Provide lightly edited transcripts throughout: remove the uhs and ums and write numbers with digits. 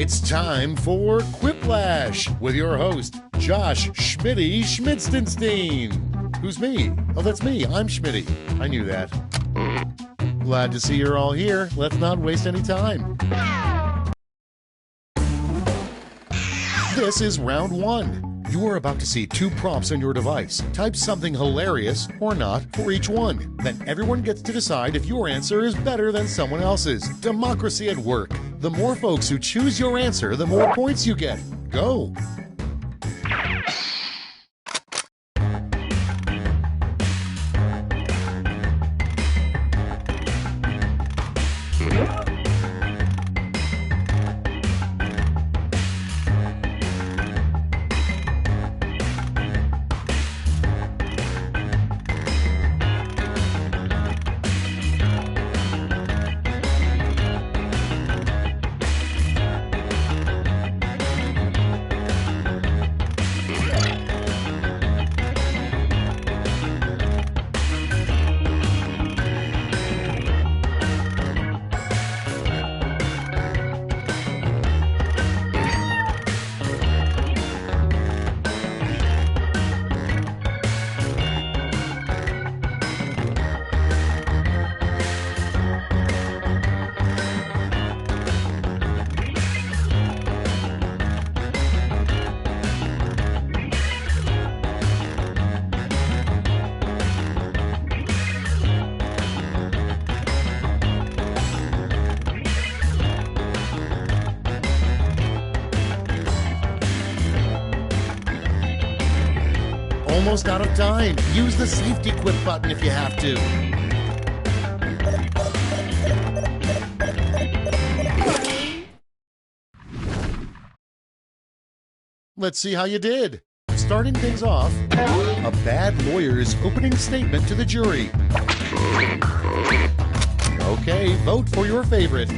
It's time for Quiplash with your host, Josh Schmitty Schmidstenstein. Who's me? Oh, that's me. I'm Schmitty. I knew that. Glad to see you're all here. Let's not waste any time. This is round one. You are about to see two prompts on your device. Type something hilarious or not for each one. Then everyone gets to decide if your answer is better than someone else's. Democracy at work. The more folks who choose your answer, the more points you get. Go! Almost out of time. Use the safety quit button if you have to. Let's see how you did. Starting things off, a bad lawyer's opening statement to the jury. Okay, vote for your favorite.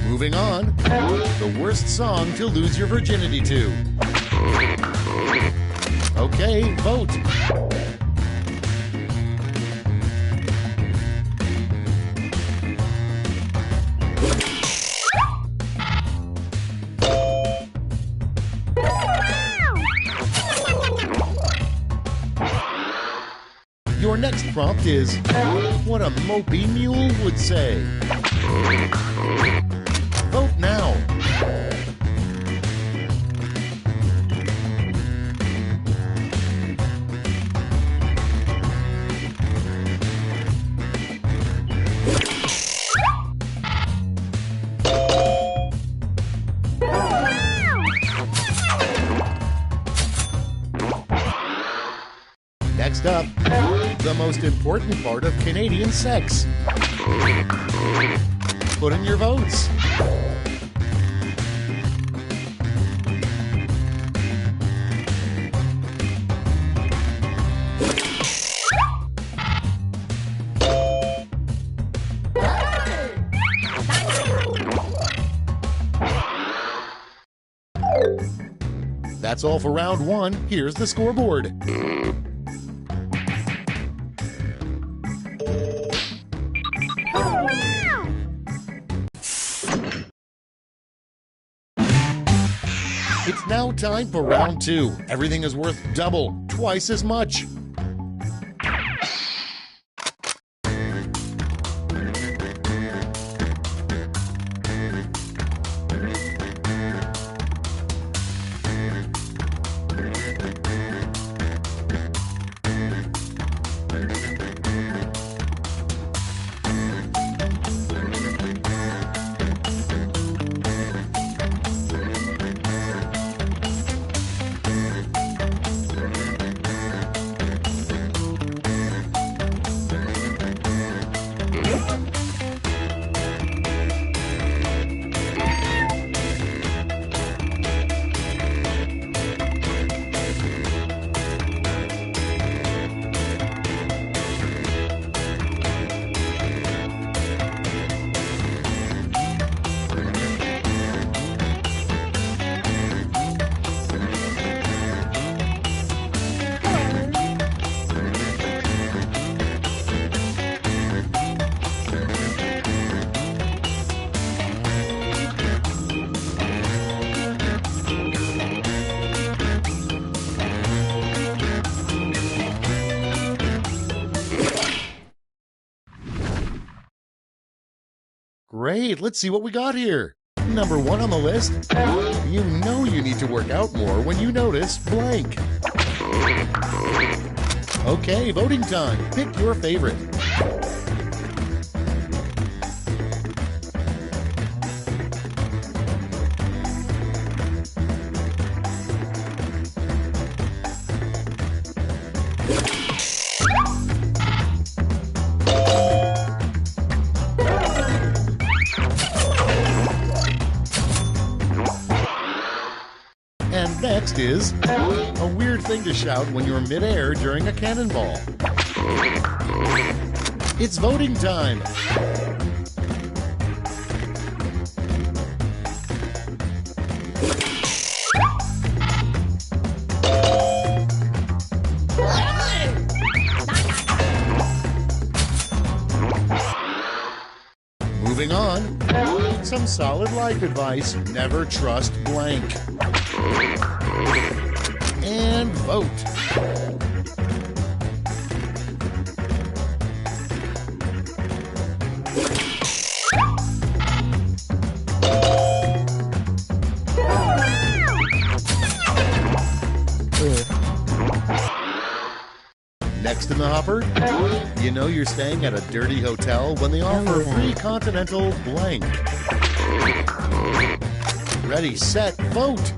Moving on, the worst song to lose your virginity to. Okay, vote. Your next prompt is what a mopey mule would say. Vote now. Next up, the most important part of Canadian sex. Put in your votes. That's all for round one. Here's the scoreboard. It's now time for round two. Everything is worth double, twice as much. Great, let's see what we got here. Number 1 on the list. You know you need to work out more when you notice blank. Okay, voting time. Pick your favorite. And next is a weird thing to shout when you're midair during a cannonball. It's voting time. Moving on, some solid life advice. Never trust blank. And vote. Next in the hopper, you know you're staying at a dirty hotel when they offer free continental blank. Ready, set, vote!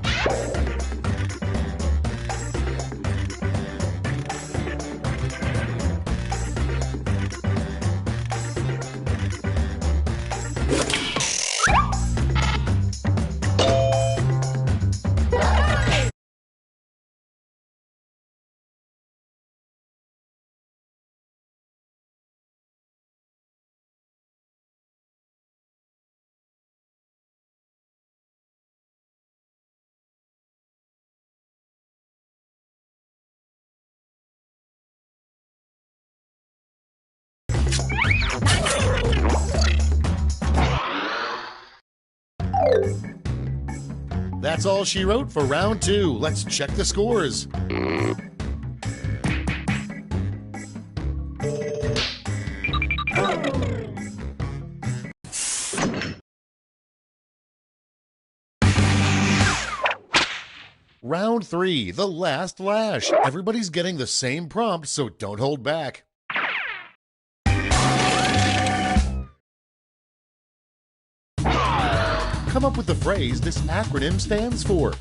That's all she wrote for round 2. Let's check the scores. Round 3, the last lash. Everybody's getting the same prompt, so don't hold back. Come up with the phrase this acronym stands for.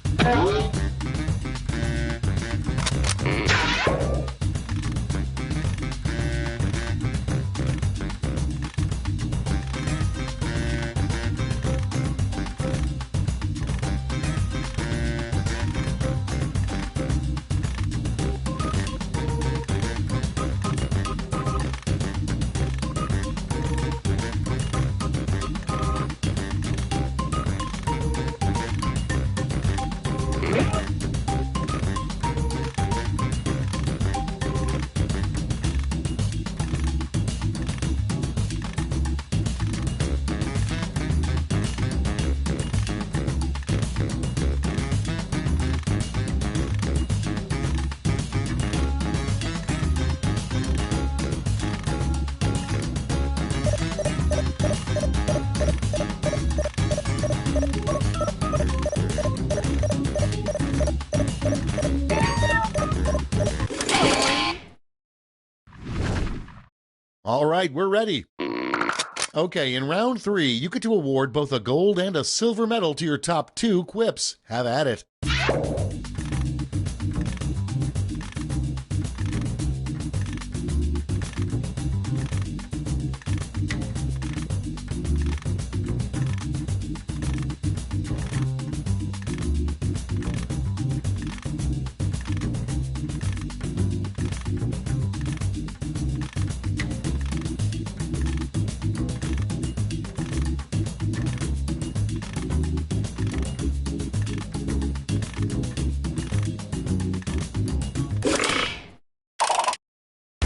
All right, we're ready. Okay, in round 3, you get to award both a gold and a silver medal to your top 2 quips. Have at it.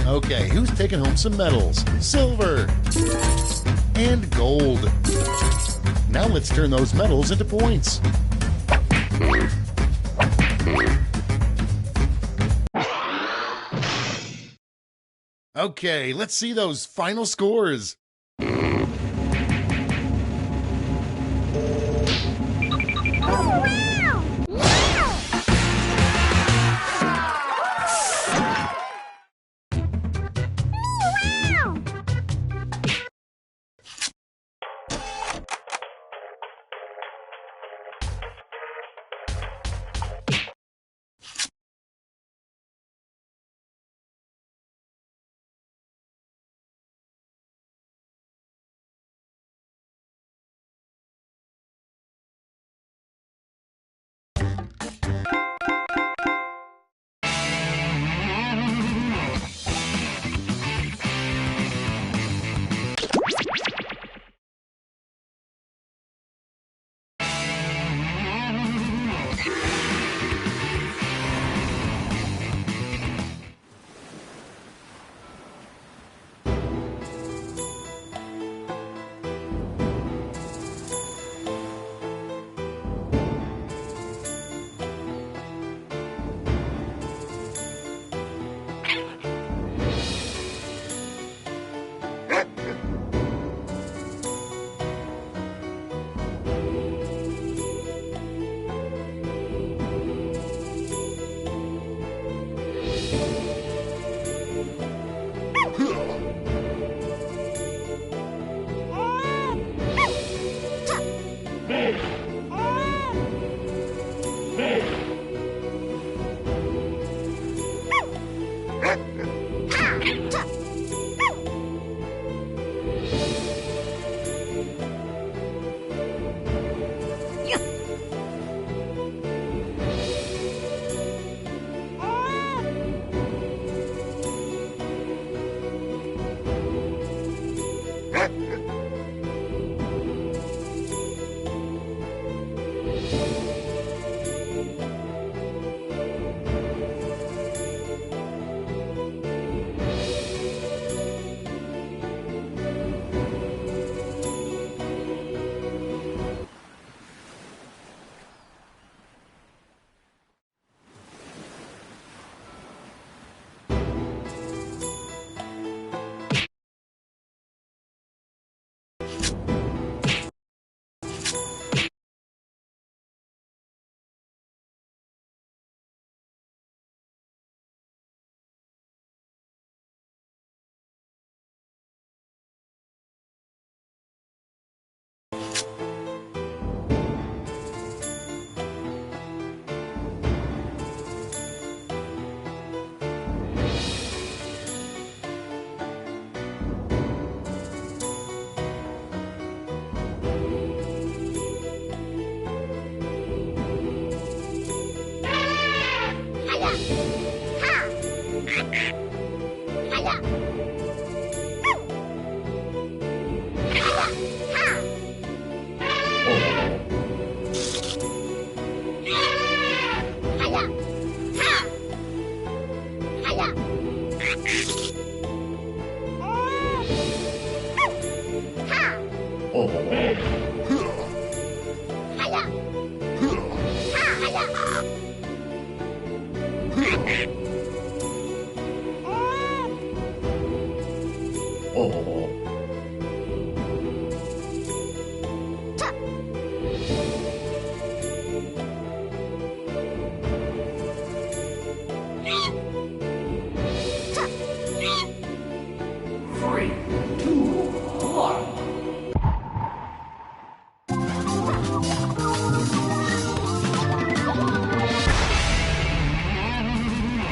Okay, who's taking home some medals? Silver and gold. Now let's turn those medals into points. Okay, let's see those final scores.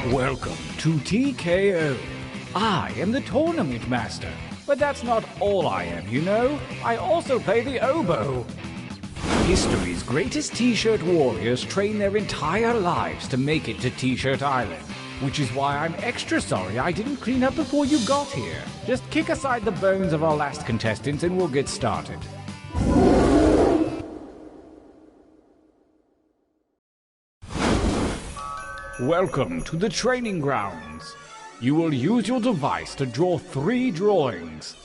Welcome to TKO. I am the tournament master, but that's not all I am, you know. I also play the oboe. History's greatest T-shirt warriors train their entire lives to make it to T-shirt Island, which is why I'm extra sorry I didn't clean up before you got here. Just kick aside the bones of our last contestants and we'll get started. Welcome to the training grounds. You will use your device to draw 3 drawings.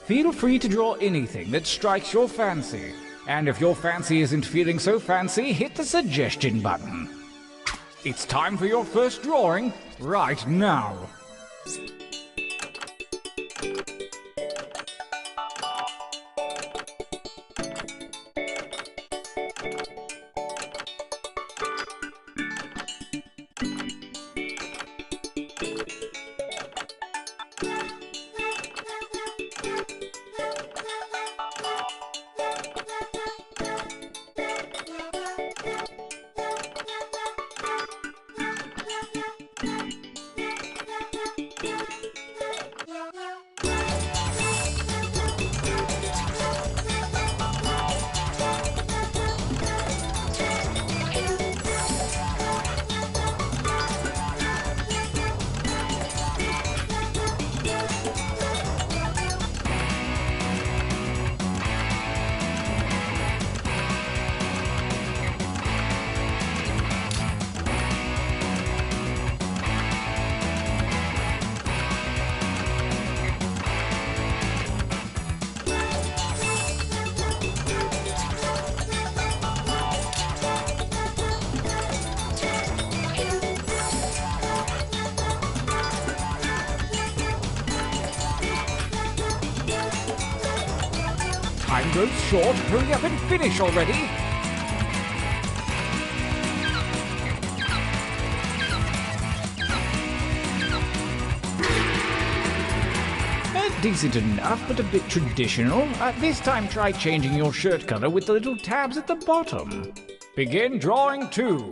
Feel free to draw anything that strikes your fancy. And if your fancy isn't feeling so fancy, hit the suggestion button. It's time for your first drawing right now. time grows short. Hurry up and finish already. Decent enough, but a bit traditional. This time try changing your shirt color with the little tabs at the bottom. Begin drawing 2.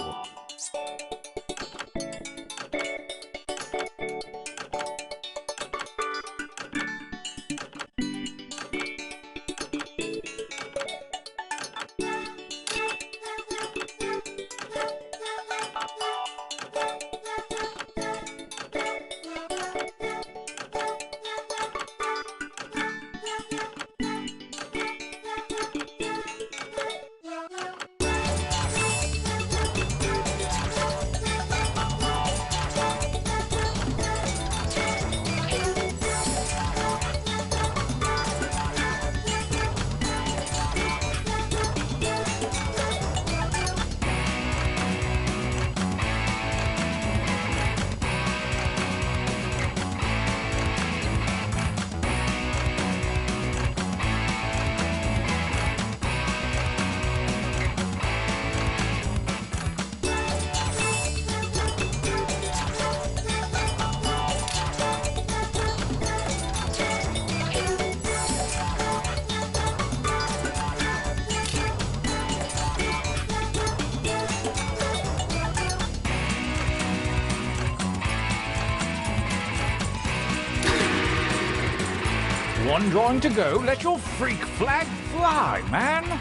One drawing to go. Let your freak flag fly, man.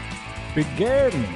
Begin.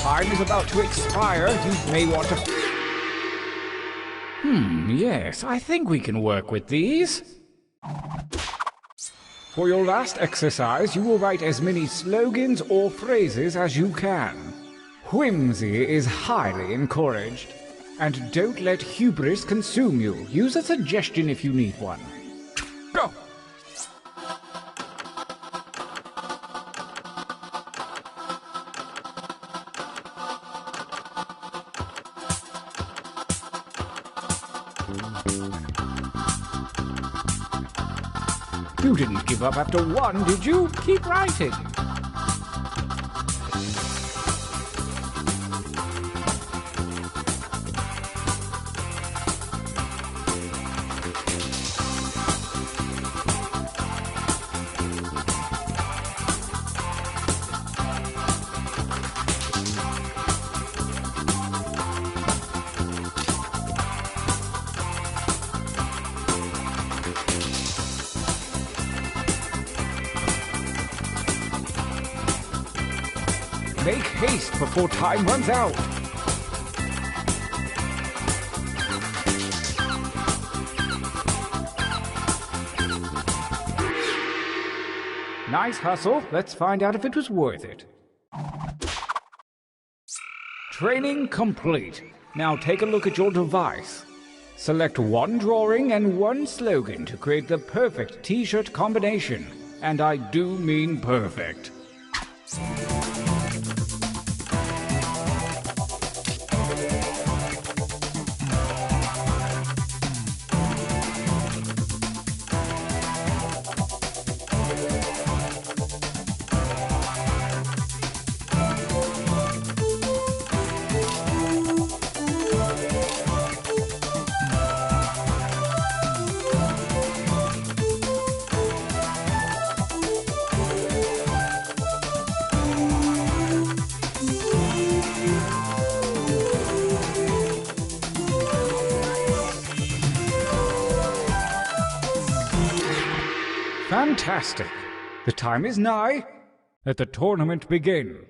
Time is about to expire. You may want to... Yes, I think we can work with these. For your last exercise, you will write as many slogans or phrases as you can. Whimsy is highly encouraged. And don't let hubris consume you. Use a suggestion if you need one. Go! You didn't give up after one, did you? Keep writing. Make haste before time runs out. Nice hustle. Let's find out if it was worth it. Training complete. Now take a look at your device. Select one drawing and one slogan to create the perfect t-shirt combination. And I do mean perfect. Fantastic. The time is nigh. Let the tournament begin.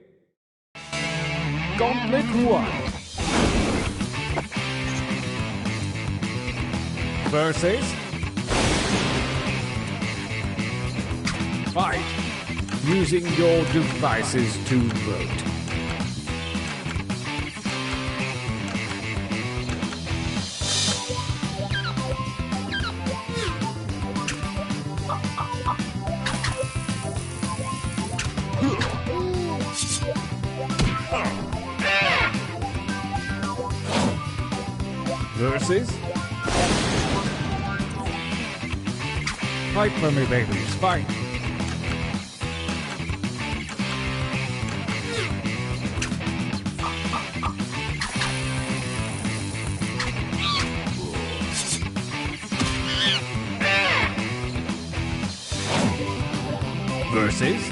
Gauntlet 1 versus fight using your devices to vote. Versus fight for me, babies, fight. Versus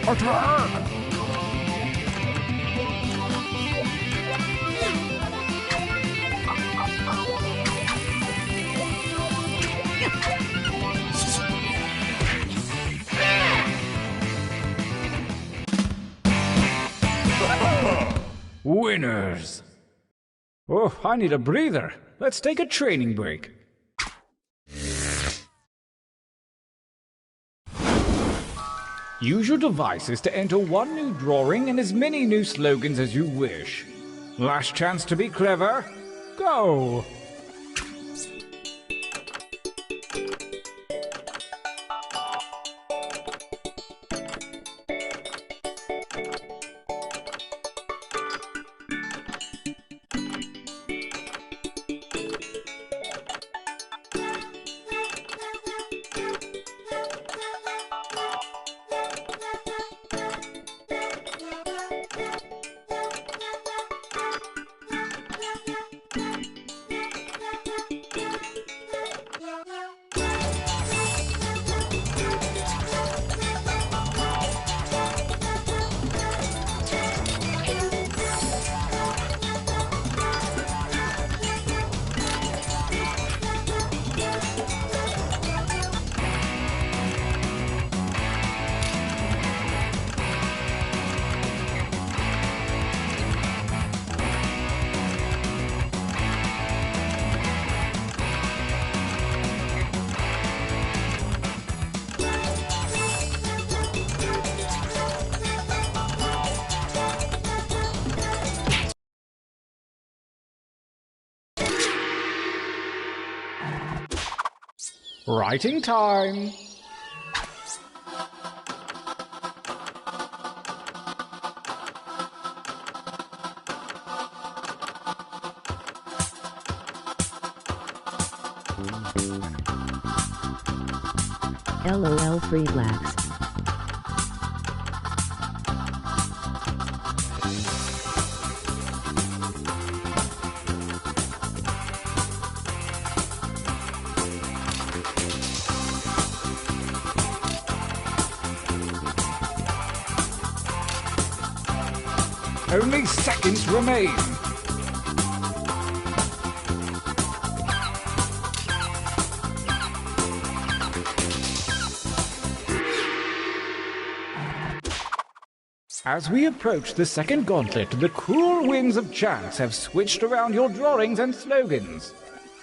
attack. Winners! Oh, I need a breather. Let's take a training break. Use your devices to enter one new drawing and as many new slogans as you wish. Last chance to be clever. Go! Writing time. LOL free blacks. Only seconds remain. As we approach the second gauntlet, the cruel winds of chance have switched around your drawings and slogans.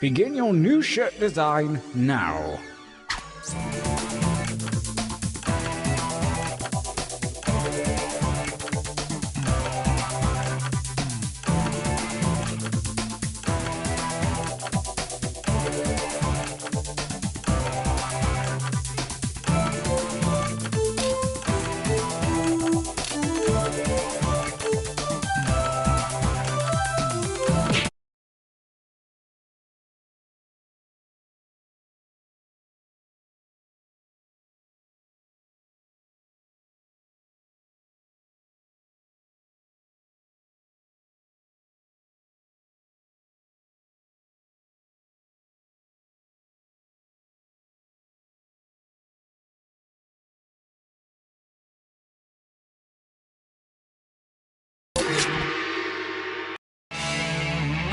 Begin your new shirt design now.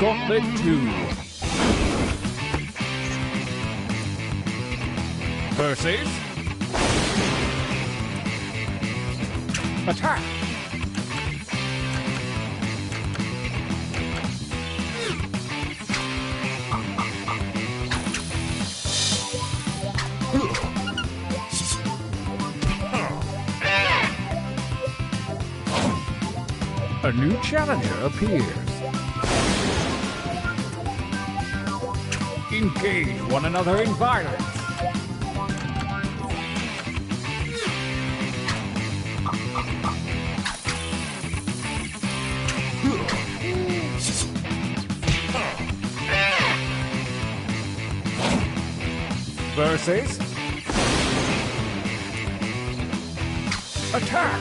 Gauntlet 2. Versus. Attack. A new challenger appears. Engage one another in violence. Versus. Attack.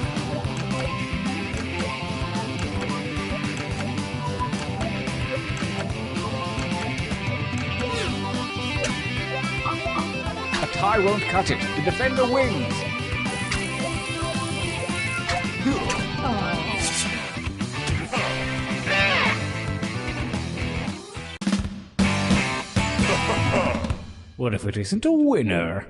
A tie won't cut it. The defender wins. What if it isn't a winner?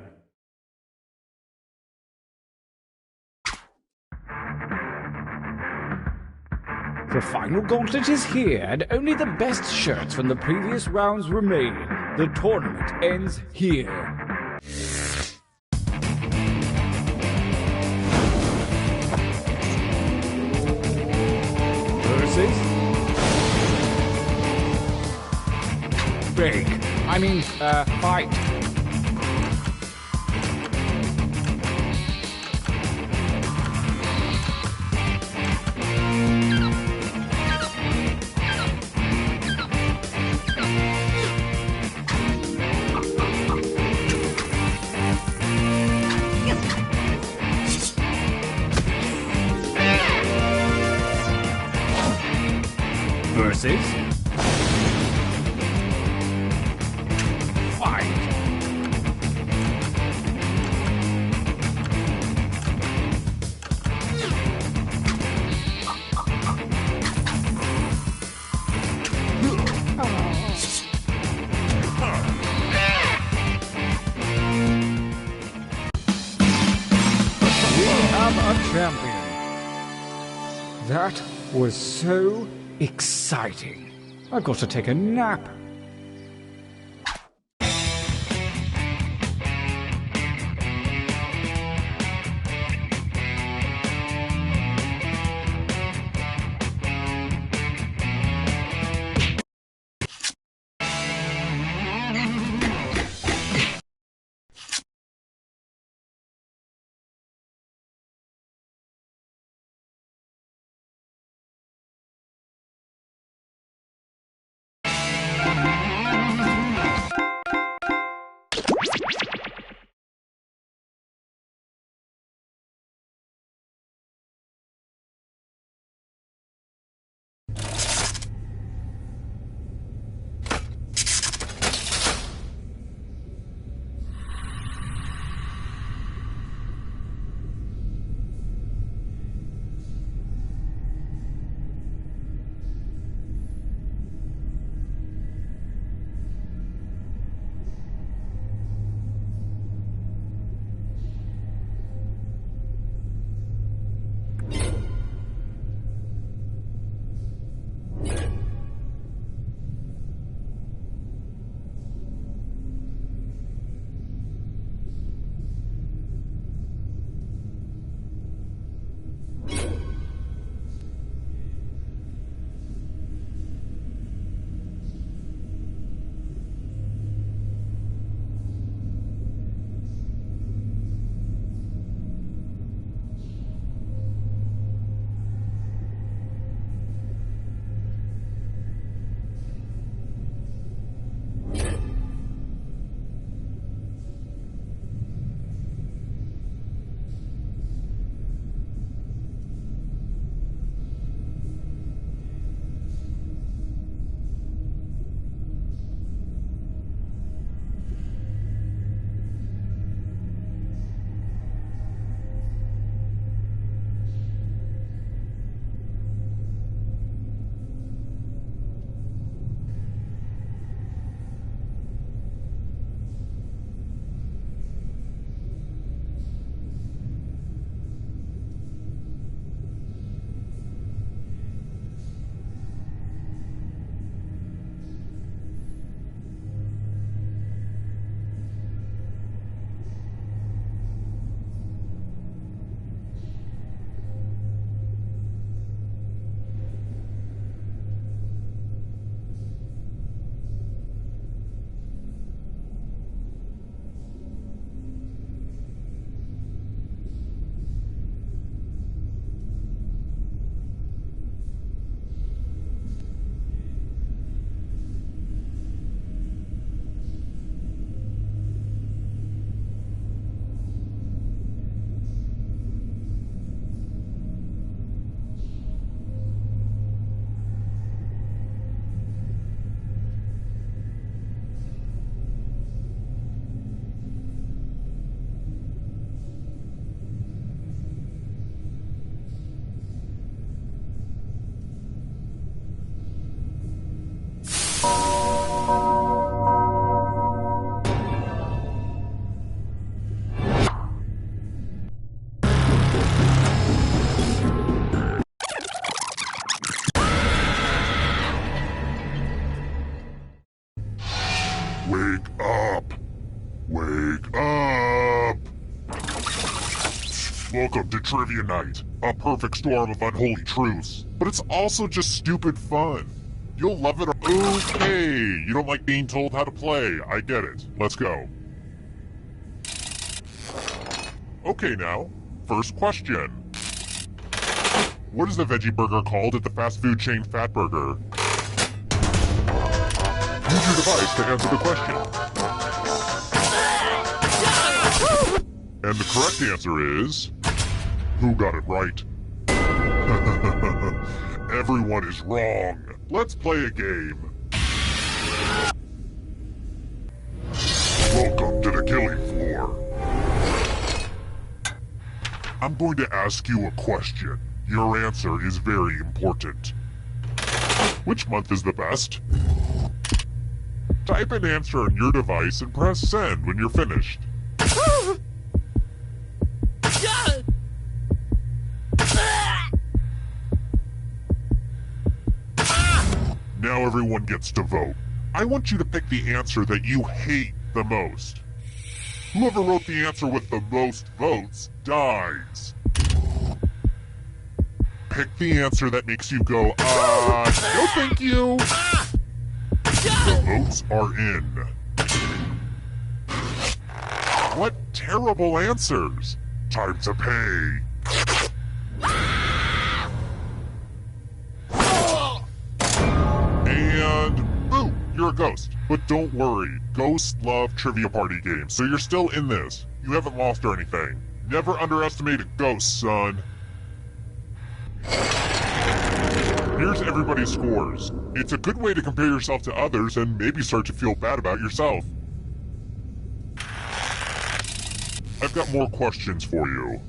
The final gauntlet is here, and only the best shirts from the previous rounds remain. The tournament ends here. Versus? Fight. Versus? Fight. We have a champion. That was so exciting. I've got to take a nap. Wake up! Welcome to Trivia Night, a perfect storm of unholy truths. But it's also just stupid fun. You'll love it. Okay, you don't like being told how to play. I get it. Let's go. Okay now, first question. What is the veggie burger called at the fast food chain Fatburger? Use your device to answer the question. And the correct answer is... Who got it right? Everyone is wrong. Let's play a game. Welcome to the killing floor. I'm going to ask you a question. Your answer is very important. Which month is the best? Type an answer on your device and press send when you're finished. Now everyone gets to vote. I want you to pick the answer that you hate the most. Whoever wrote the answer with the most votes dies. Pick the answer that makes you go, no thank you. The votes are in. What terrible answers. Time to pay. And boo, you're a ghost. But don't worry, ghosts love trivia party games, so you're still in this. You haven't lost or anything. Never underestimate a ghost, son. Here's everybody's scores. It's a good way to compare yourself to others and maybe start to feel bad about yourself. I've got more questions for you.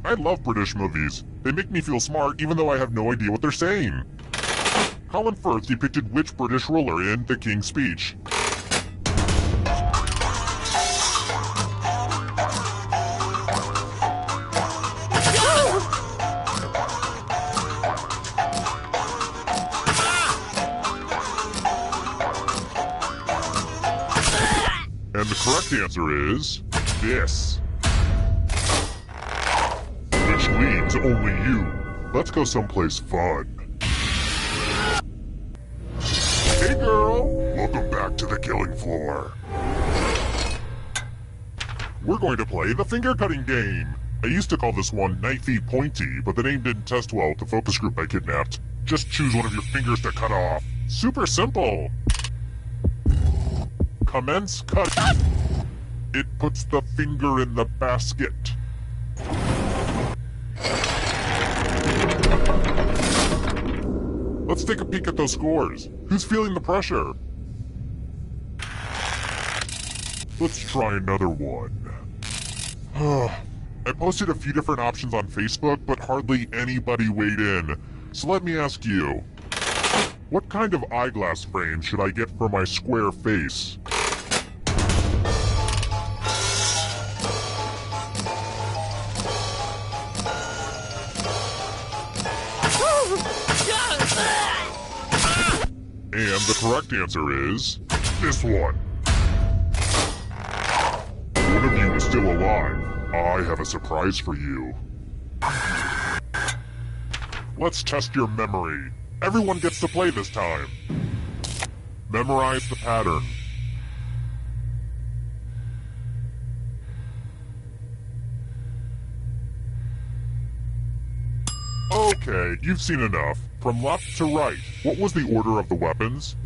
I love British movies. They make me feel smart even though I have no idea what they're saying. Colin Firth depicted which British ruler in The King's Speech? And the correct answer is this. Which leads only you. Let's go someplace fun. Hey girl, welcome back to the killing floor. We're going to play the finger cutting game. I used to call this one Knifey Pointy, but the name didn't test well with the focus group I kidnapped. Just choose one of your fingers to cut off. Super simple. Commence cut. It puts the finger in the basket. Let's take a peek at those scores. Who's feeling the pressure? Let's try another one. I posted a few different options on Facebook, but hardly anybody weighed in. So let me ask you. What kind of eyeglass frame should I get for my square face? And the correct answer is this one. One of you is still alive. I have a surprise for you. Let's test your memory. Everyone gets to play this time. Memorize the pattern. Okay, you've seen enough. From left to right, what was the order of the weapons?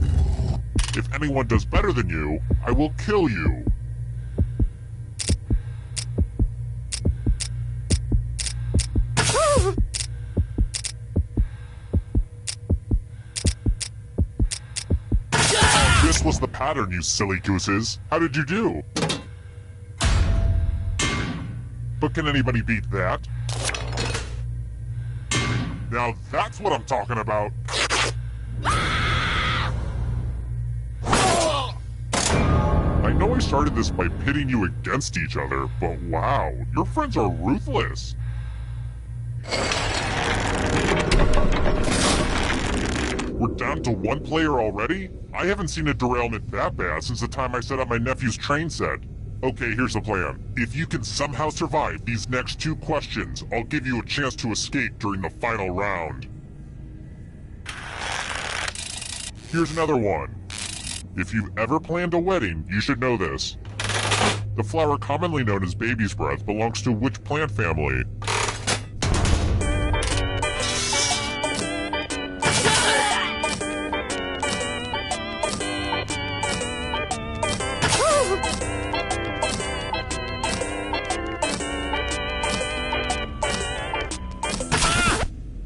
If anyone does better than you, I will kill you. This was the pattern, you silly gooses. How did you do? But can anybody beat that? Now that's what I'm talking about. I know I started this by pitting you against each other, but wow, your friends are ruthless. We're down to one player already? I haven't seen a derailment that bad since the time I set up my nephew's train set. Okay, here's the plan. If you can somehow survive these next 2 questions, I'll give you a chance to escape during the final round. Here's another one. If you've ever planned a wedding, you should know this. The flower commonly known as baby's breath belongs to which plant family?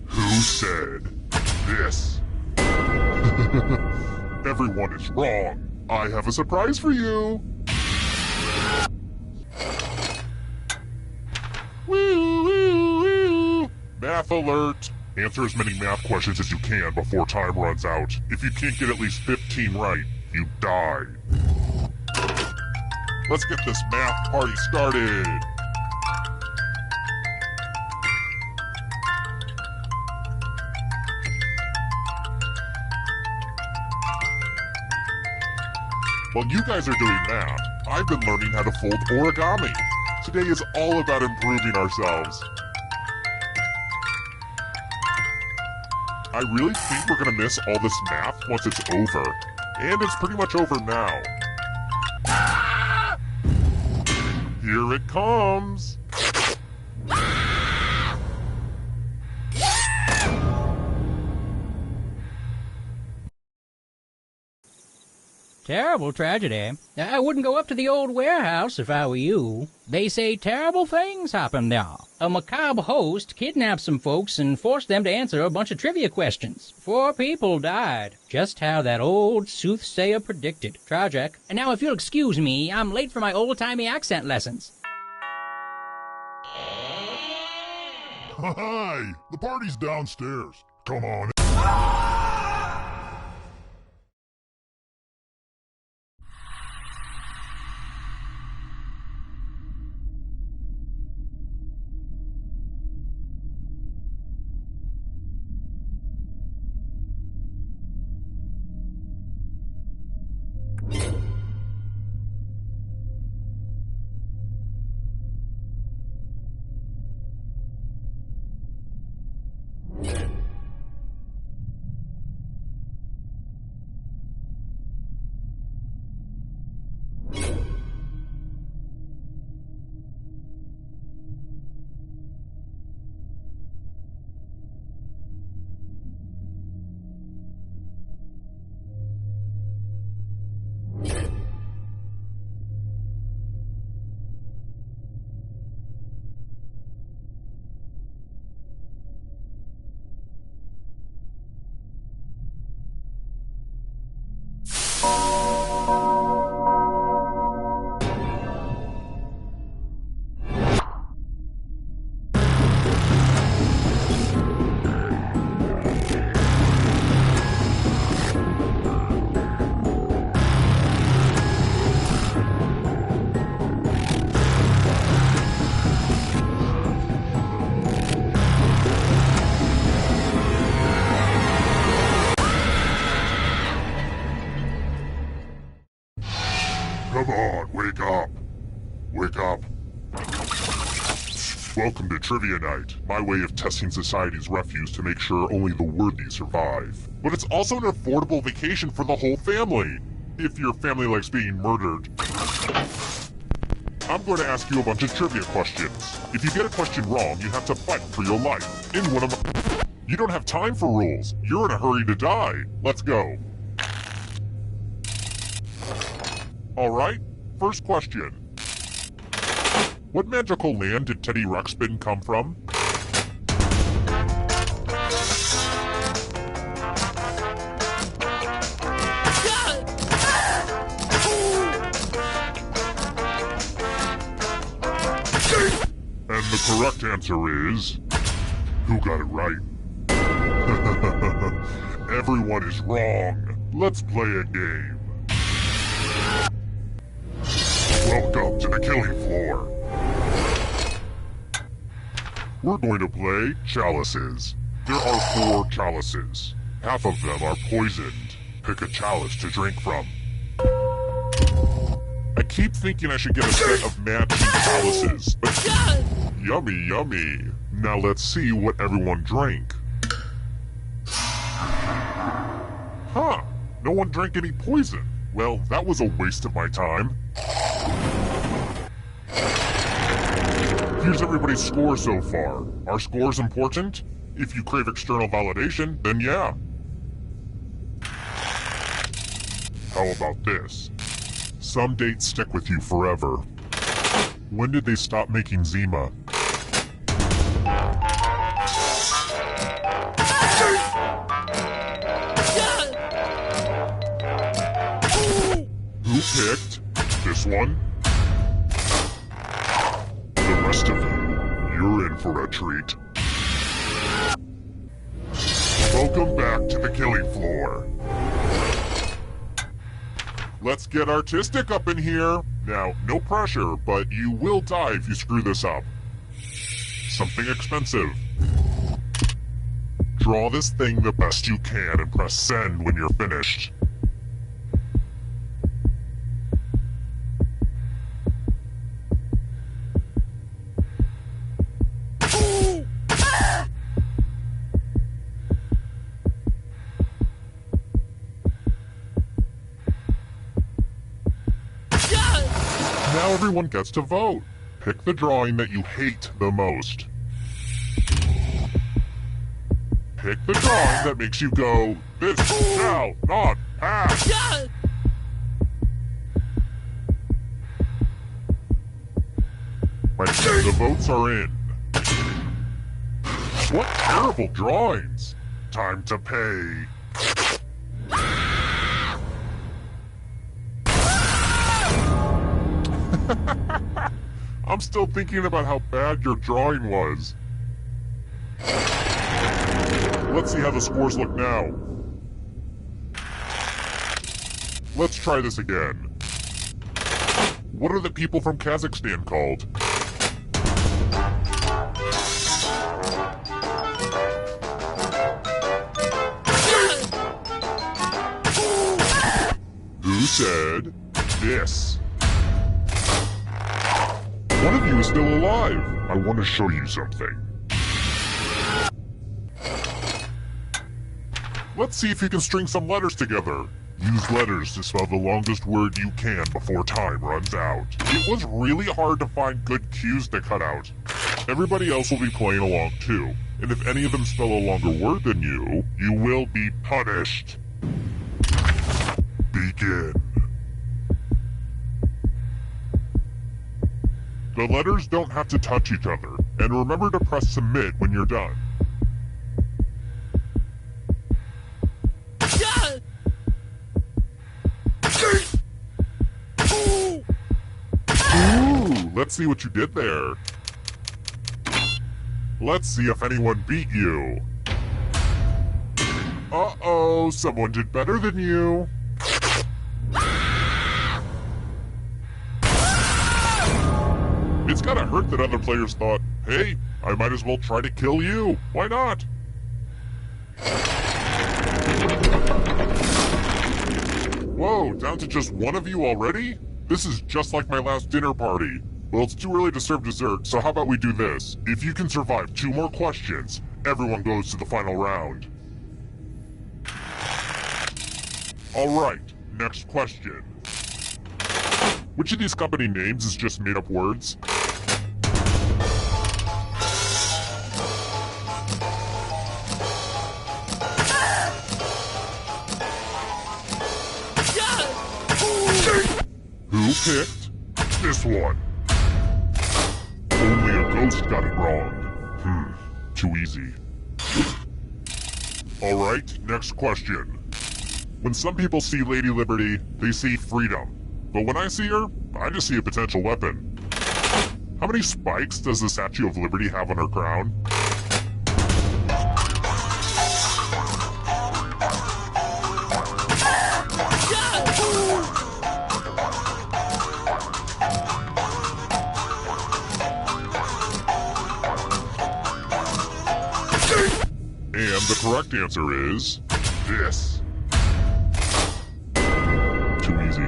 Who said this? Everyone is wrong. I have a surprise for you. Woo, woo, woo. Math alert. Answer as many math questions as you can before time runs out. If you can't get at least 15 right, you die. Let's get this math party started. While you guys are doing math, I've been learning how to fold origami. Today is all about improving ourselves. I really think we're gonna miss all this math once it's over. And it's pretty much over now. Here it comes! Terrible tragedy. I wouldn't go up to the old warehouse if I were you. They say terrible things happen there. A macabre host kidnapped some folks and forced them to answer a bunch of trivia questions. 4 people died. Just how that old soothsayer predicted. Tragic. And now if you'll excuse me, I'm late for my old-timey accent lessons. Hi! The party's downstairs. Come on. Come on, wake up. Wake up. Welcome to Trivia Night, my way of testing society's refuse to make sure only the worthy survive. But it's also an affordable vacation for the whole family, if your family likes being murdered. I'm going to ask you a bunch of trivia questions. If you get a question wrong, you have to fight for your life. In one of my... You don't have time for rules. You're in a hurry to die. Let's go. Alright, first question. What magical land did Teddy Ruxpin come from? And the correct answer is... Who got it right? Everyone is wrong. Let's play a game. Welcome to the killing floor. We're going to play chalices. There are 4 chalices. Half of them are poisoned. Pick a chalice to drink from. I keep thinking I should get a set of matching chalices, but yummy, yummy. Now let's see what everyone drank. Huh, no one drank any poison. Well, that was a waste of my time. Here's everybody's score so far. Are scores important? If you crave external validation, then yeah. How about this? Some dates stick with you forever. When did they stop making Zima? Who picked this one? The rest of you, you're in for a treat. Welcome back to the killing floor. Let's get artistic up in here. Now, no pressure, but you will die if you screw this up. Something expensive. Draw this thing the best you can and press send when you're finished. Now everyone gets to vote. Pick the drawing that you hate the most. Pick the drawing that makes you go, this shall not pass. The votes are in. What terrible drawings. Time to pay. I'm still thinking about how bad your drawing was. Let's see how the scores look now. Let's try this again. What are the people from Kazakhstan called? Who said this? One of you is still alive. I want to show you something. Let's see if you can string some letters together. Use letters to spell the longest word you can before time runs out. It was really hard to find good cues to cut out. Everybody else will be playing along too. And if any of them spell a longer word than you, you will be punished. Begin. The letters don't have to touch each other, and remember to press submit when you're done. Ooh, let's see what you did there. Let's see if anyone beat you. Uh-oh, someone did better than you. It's gotta hurt that other players thought, hey, I might as well try to kill you. Why not? Whoa, down to just one of you already? This is just like my last dinner party. Well, it's too early to serve dessert, so how about we do this? If you can survive 2 more questions, everyone goes to the final round. Alright, next question. Which of these company names is just made-up words? Who picked this one? Only a ghost got it wrong. Too easy. Alright, next question. When some people see Lady Liberty, they see freedom. But when I see her, I just see a potential weapon. How many spikes does the Statue of Liberty have on her crown? And the correct answer is this. Too easy.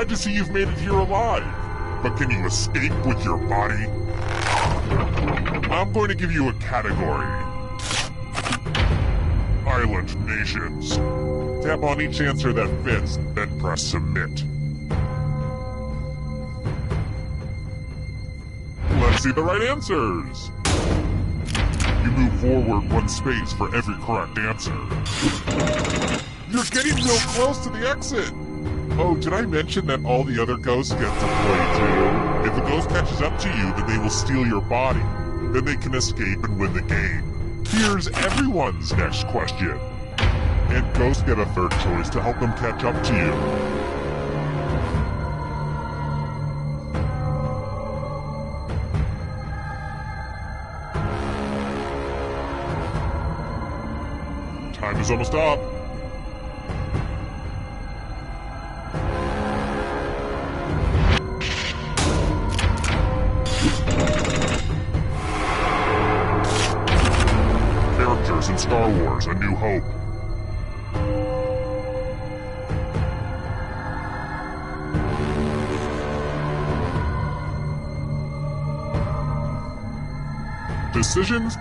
glad to see you've made it here alive. But can you escape with your body? I'm going to give you a category. Island nations. Tap on each answer that fits, then press submit. Let's see the right answers. You move forward 1 space for every correct answer. You're getting real close to the exit. Oh, did I mention that all the other ghosts get to play too? If a ghost catches up to you, then they will steal your body. Then they can escape and win the game. Here's everyone's next question. And ghosts get a third choice to help them catch up to you. Time is almost up. Characters in Star Wars: A New Hope. Decisions.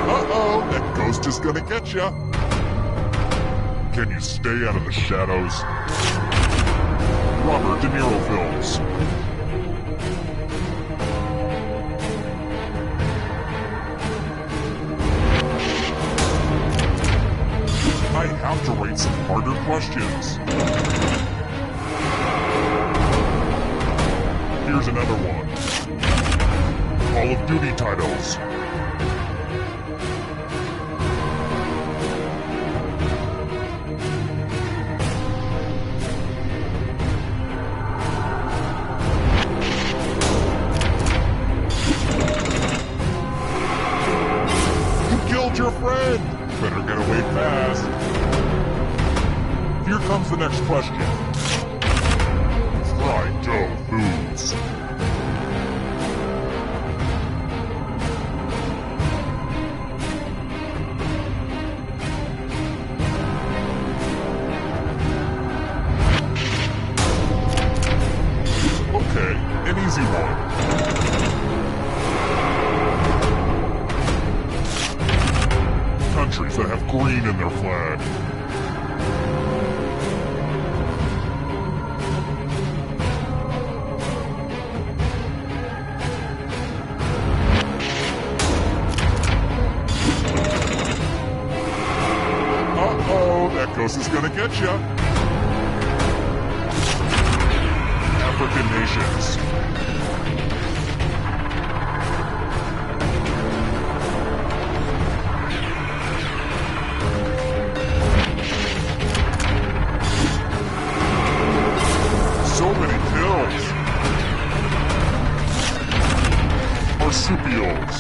Uh-oh, that ghost is gonna get ya. Can you stay out of the shadows? Robert De Niro films. I have to rate some harder questions. Here's another one. Call of Duty titles. You killed your friend! Better get away fast. Here comes the next question. Fried dough foods. Okay, an easy one. Countries that have green in their flag. Uh-oh, that ghost is gonna get ya. African nations. So many kills. Marsupials.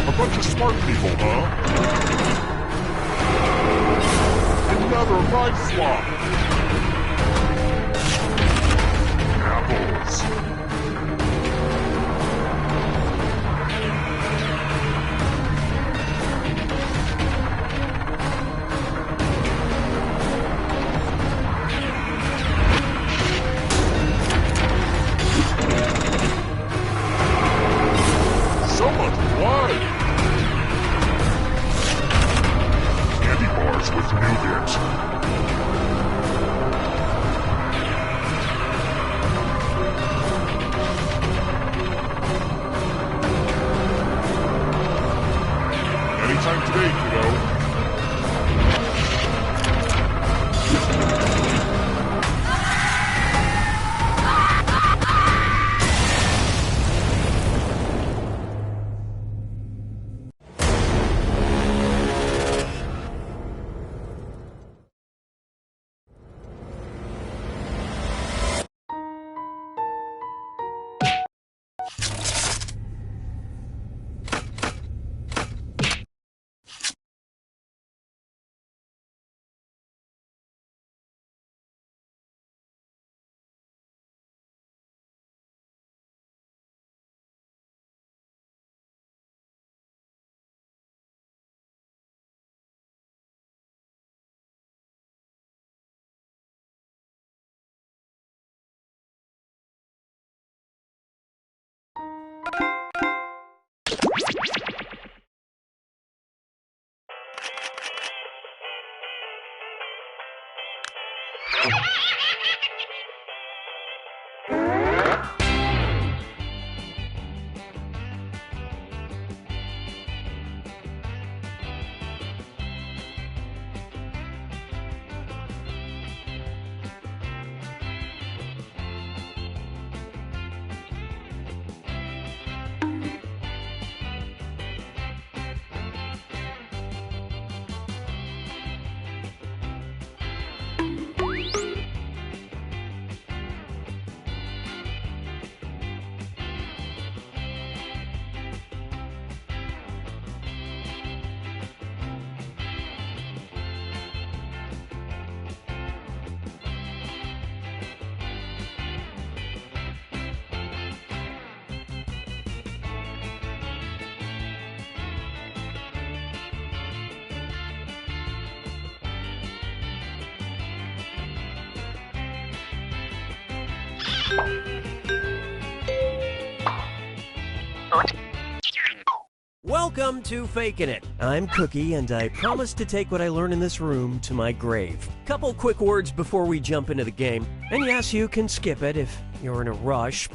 A bunch of smart people, huh? Another life swap. Apples. So much blood. Candy bars with nougat. Anytime today, kiddo. Welcome to Fakin' It. I'm Cookie, and I promise to take what I learn in this room to my grave. Couple quick words before we jump into the game. And yes, you can skip it if you're in a rush.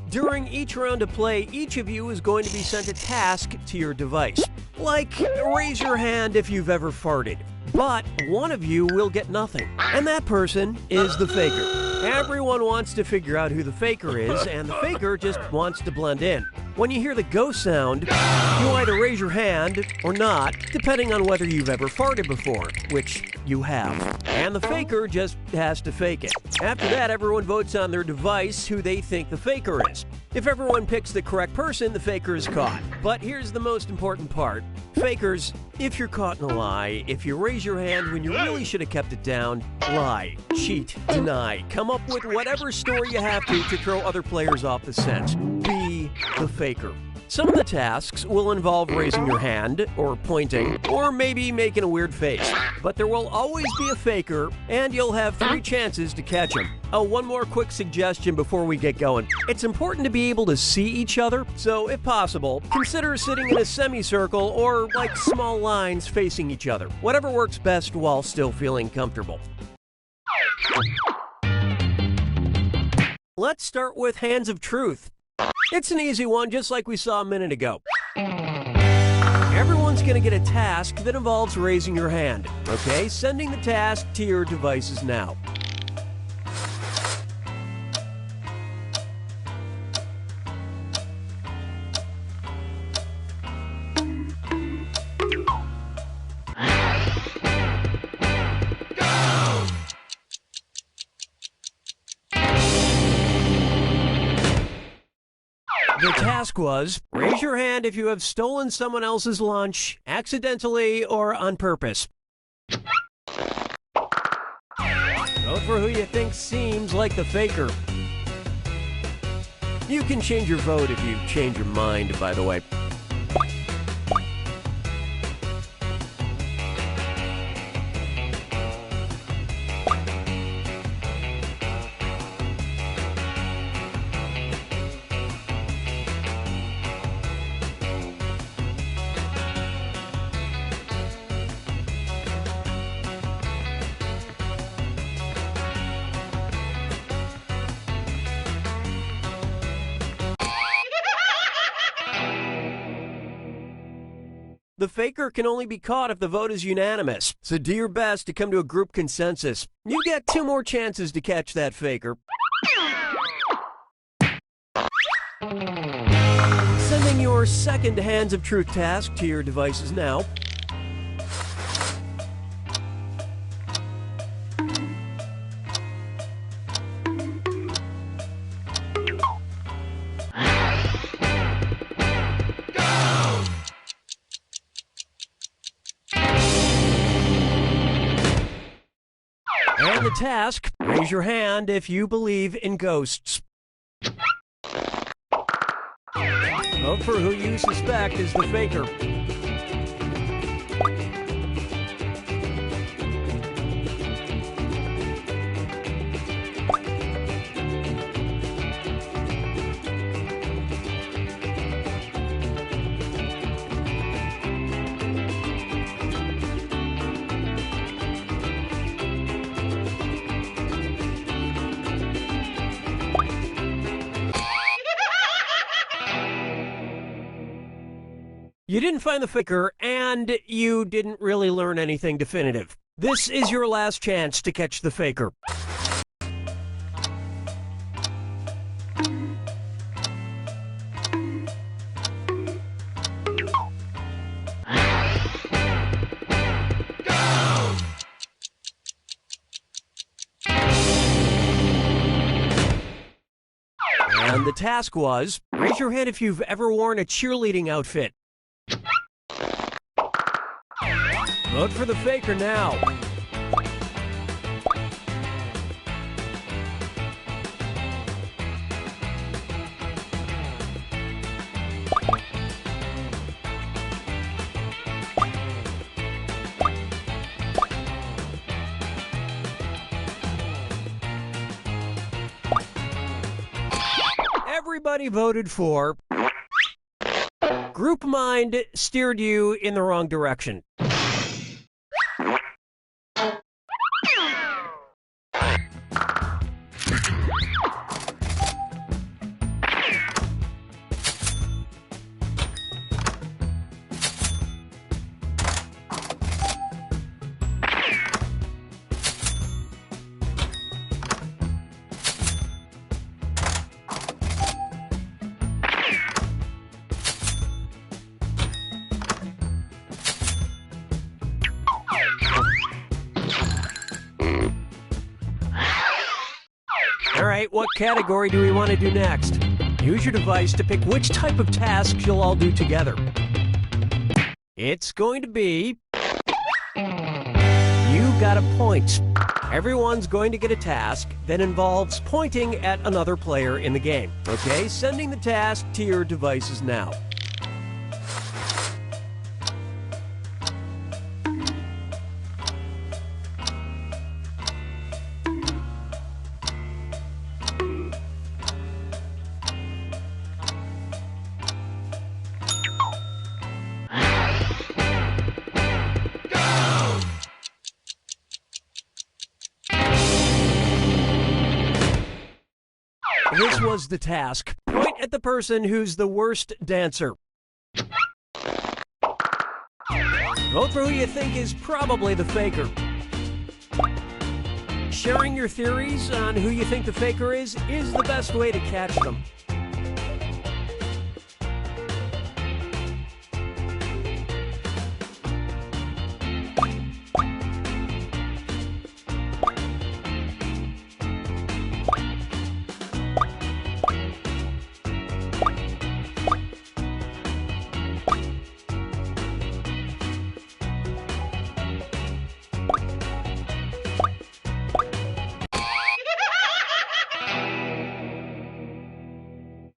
During each round of play, each of you is going to be sent a task to your device. Like, raise your hand if you've ever farted. But one of you will get nothing, and that person is the faker. Everyone wants to figure out who the faker is, and the faker just wants to blend in. When you hear the go sound, you either raise your hand or not, depending on whether you've ever farted before, which you have. And the faker just has to fake it. After that, everyone votes on their device who they think the faker is. If everyone picks the correct person, the faker is caught. But here's the most important part. Fakers, if you're caught in a lie, if you raise your hand when you really should have kept it down, lie, cheat, deny, come up with whatever story you have to throw other players off the scent. Be the faker. Some of the tasks will involve raising your hand, or pointing, or maybe making a weird face. But there will always be a faker, and you'll have 3 chances to catch him. Oh, one more quick suggestion before we get going. It's important to be able to see each other, so if possible, consider sitting in a semicircle or like small lines facing each other. Whatever works best while still feeling comfortable. Let's start with Hands of Truth. It's an easy one, just like we saw a minute ago. Everyone's going to get a task that involves raising your hand. Okay, sending the task to your devices now. The task was, raise your hand if you have stolen someone else's lunch, accidentally or on purpose. Vote for who you think seems like the faker. You can change your vote if you change your mind, by the way. The faker can only be caught if the vote is unanimous, so do your best to come to a group consensus. You get 2 more chances to catch that faker. Sending your second Hands of Truth task to your devices now. And the task, raise your hand if you believe in ghosts. Vote for who you suspect is the faker. You didn't find the faker, and you didn't really learn anything definitive. This is your last chance to catch the faker. And the task was, raise your hand if you've ever worn a cheerleading outfit. Vote for the faker now. Everybody voted for. Group mind steered you in the wrong direction. All right, what category do we want to do next? Use your device to pick which type of tasks you'll all do together. It's going to be... You got a point. Everyone's going to get a task that involves pointing at another player in the game. Okay, sending the task to your devices now. This was the task. Point at the person who's the worst dancer. Vote for who you think is probably the faker. Sharing your theories on who you think the faker is the best way to catch them.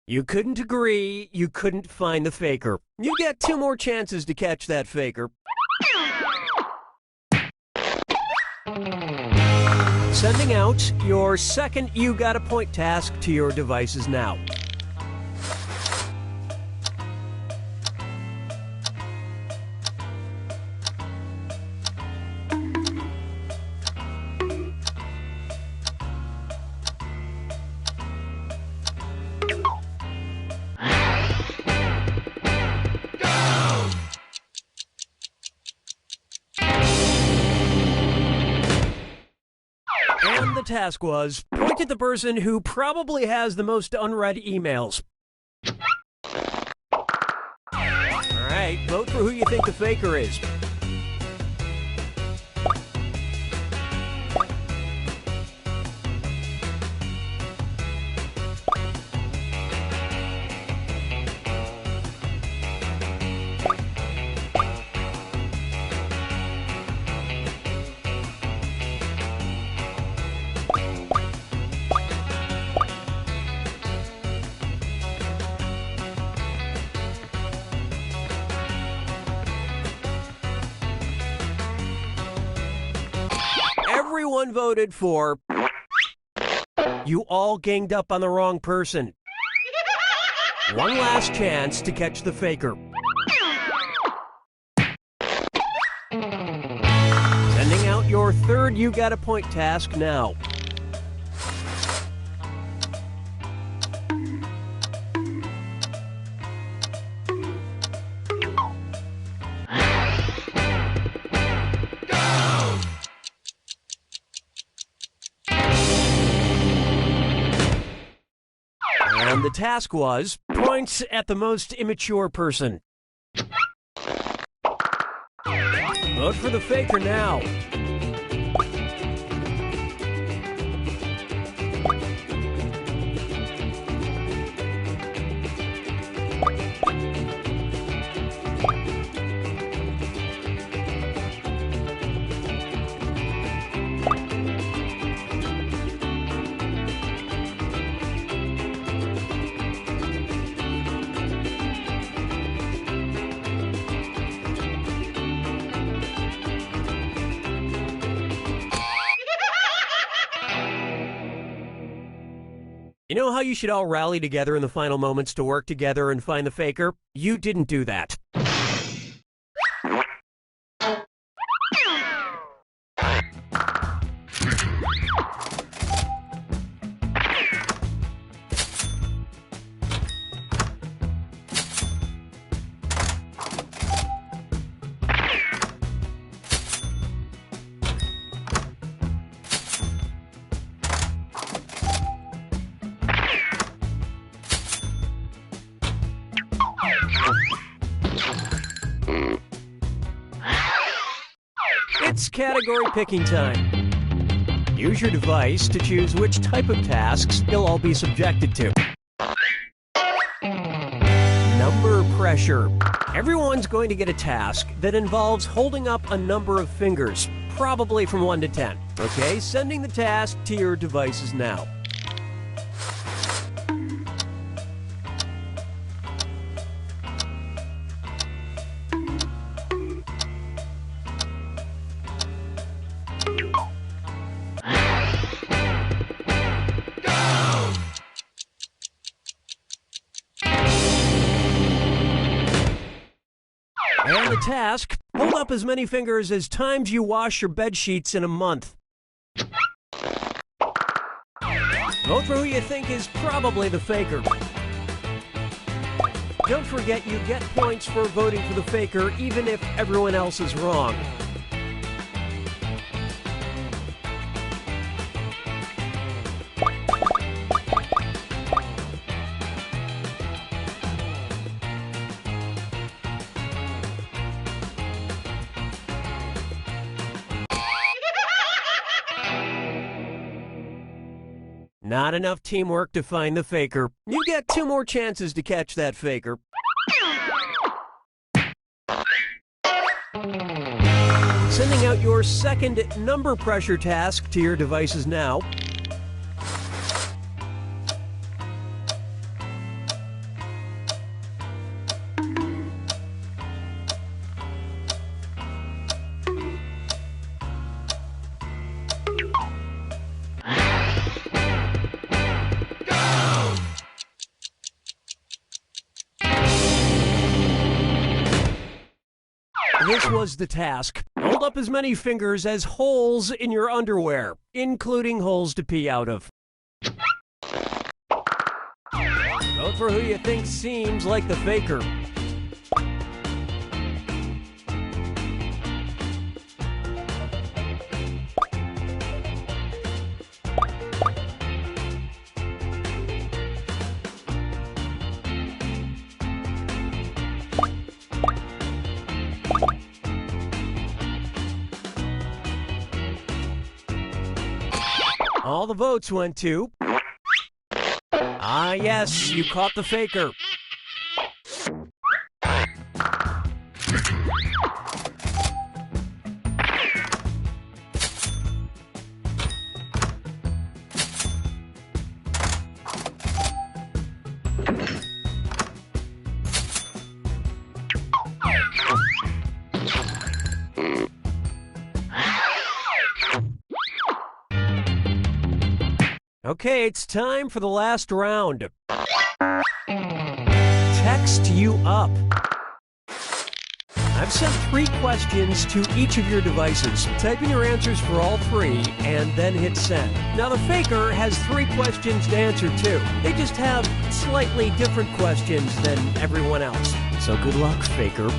You couldn't agree, you couldn't find the faker. You get 2 more chances to catch that faker. Sending out your second You Got a Point task to your devices now. And the task was, point at the person who probably has the most unread emails. All right, vote for who you think the faker is. Everyone voted for. You all ganged up on the wrong person. One last chance to catch the faker. Sending out your third You Got a Point task now. And the task was points at the most immature person. Vote for the faker now. You know how you should all rally together in the final moments to work together and find the faker? You didn't do that. It's category picking time. Use your device to choose which type of tasks you'll all be subjected to. Number pressure. Everyone's going to get a task that involves holding up a number of fingers, probably from 1 to 10. Okay, sending the task to your devices now. And the task, hold up as many fingers as times you wash your bed sheets in a month. Vote for who you think is probably the faker. Don't forget you get points for voting for the faker even if everyone else is wrong. Not enough teamwork to find the faker. You get 2 more chances to catch that faker. Sending out your second number pressure task to your devices now. This was the task. Hold up as many fingers as holes in your underwear, including holes to pee out of. Vote for who you think seems like the faker. All the votes went to... Ah, yes, you caught the faker. Okay, it's time for the last round. Text you up. I've sent 3 questions to each of your devices. Type in your answers for all 3 and then hit send. Now the faker has 3 questions to answer too. They just have slightly different questions than everyone else. So good luck, faker.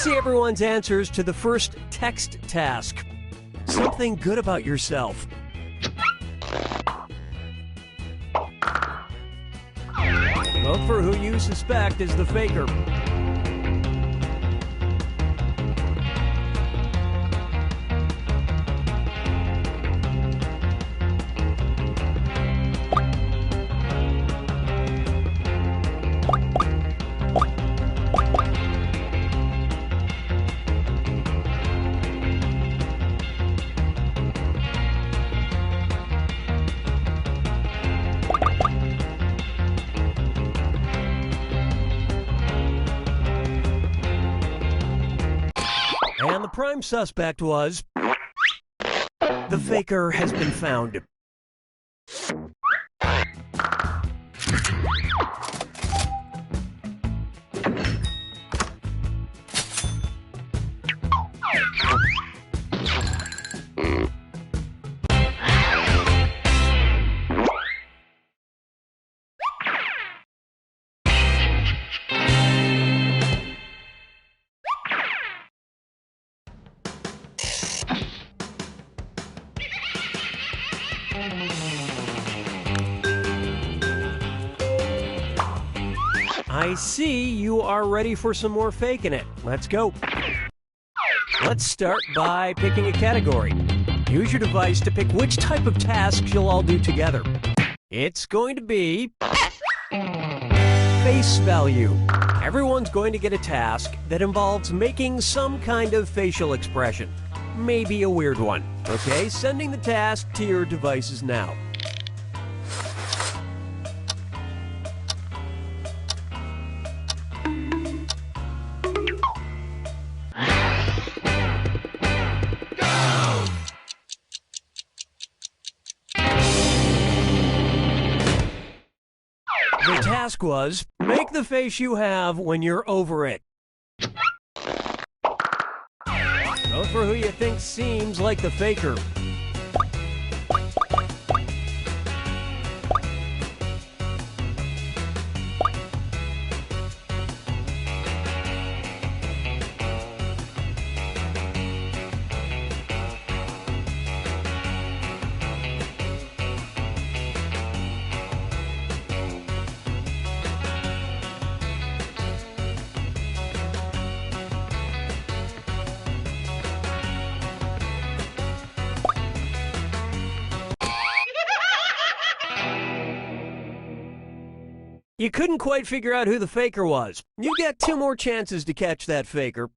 see everyone's answers to the first text task. Something good about yourself. Vote for who you suspect is the faker. And the prime suspect was... The faker has been found. I see you are ready for some more faking it. Let's go. Let's start by picking a category. Use your device to pick which type of tasks you'll all do together. It's going to be face value. Everyone's going to get a task that involves making some kind of facial expression. Maybe a weird one. Okay, sending the task to your devices now. The task was, make the face you have when you're over it. Vote for who you think seems like the faker. You couldn't quite figure out who the faker was. You get 2 more chances to catch that faker.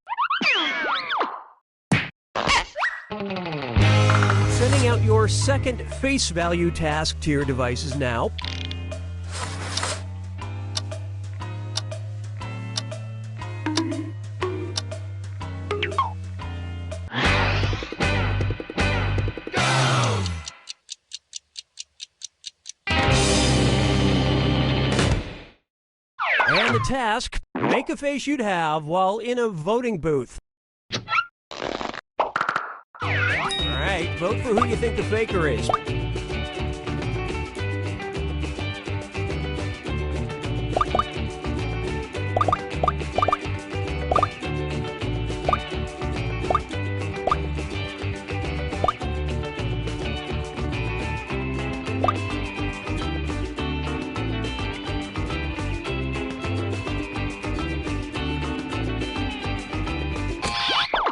Sending out your second face value task to your devices now. And the task, make a face you'd have while in a voting booth. Alright, vote for who you think the faker is.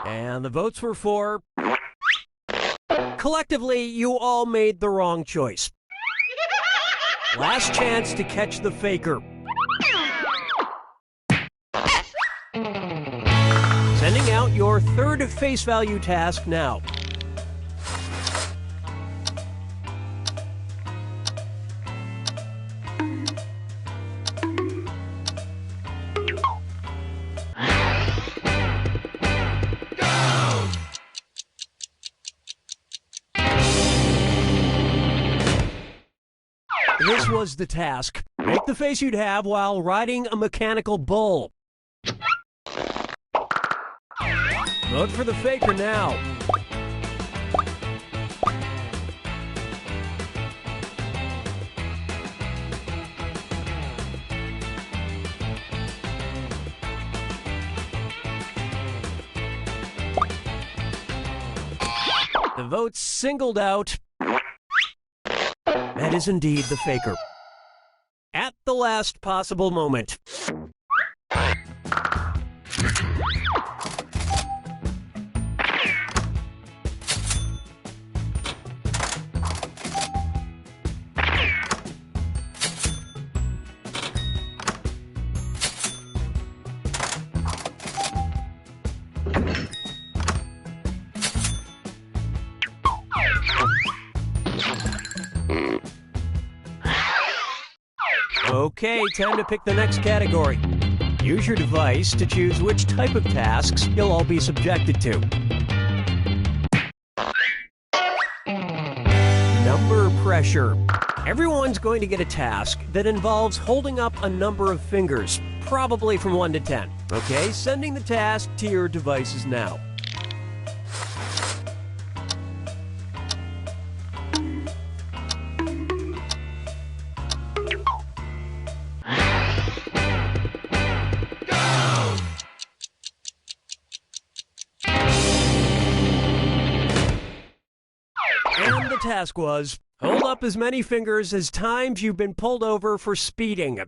And the votes were for... Collectively, you all made the wrong choice. Last chance to catch the faker. Sending out your third face value task now. This was the task. Make the face you'd have while riding a mechanical bull. Vote for the faker now. votes singled out. That is indeed the faker. At the last possible moment. Okay, time to pick the next category. Use your device to choose which type of tasks you'll all be subjected to. Number pressure. Everyone's going to get a task that involves holding up a number of fingers, probably from 1 to 10. Okay, sending the task to your devices now. And the task was, hold up as many fingers as times you've been pulled over for speeding.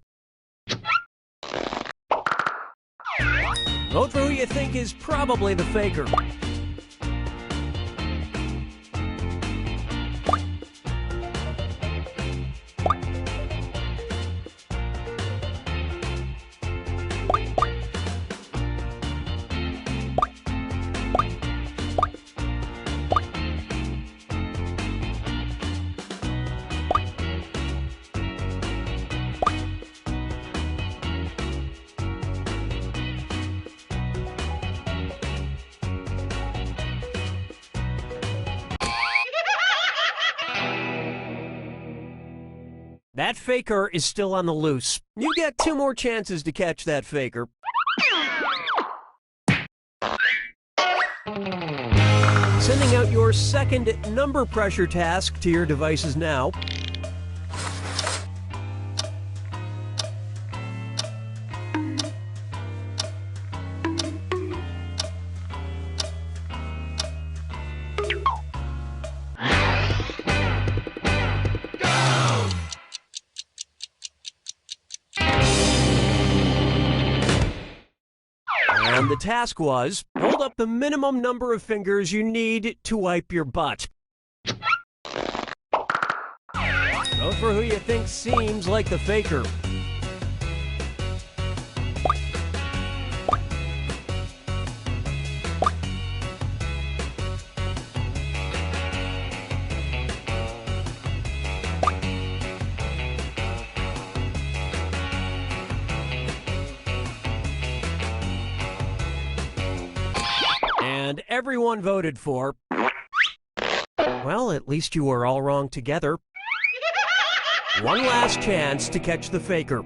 Vote for who you think is probably the faker. That faker is still on the loose. You get 2 more chances to catch that faker. Sending out your second number pressure task to your devices now. And the task was, hold up the minimum number of fingers you need to wipe your butt. Vote for who you think seems like the faker. And everyone voted for... Well, at least you were all wrong together. One last chance to catch the faker.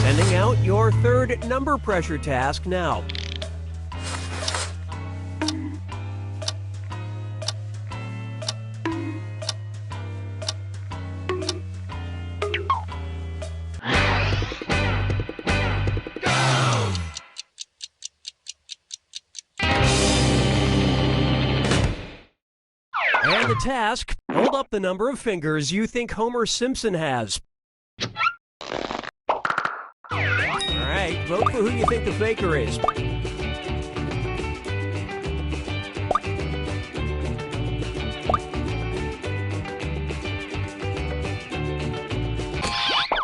Sending out your third number pressure task now. And the task, hold up the number of fingers you think Homer Simpson has. Alright, vote for who you think the faker is.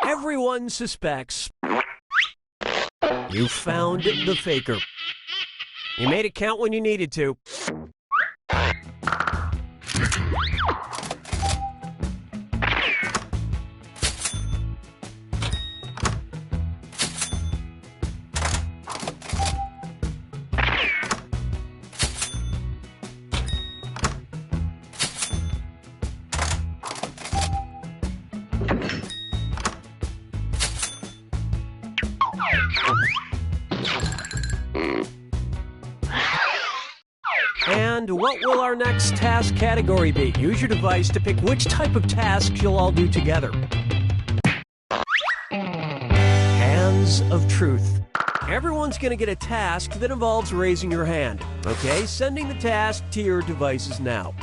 Everyone suspects you found the faker. You made it count when you needed to. And what will our next task category be? Use your device to pick which type of tasks you'll all do together. Hands of Truth. Everyone's going to get a task that involves raising your hand. Okay, sending the task to your devices now.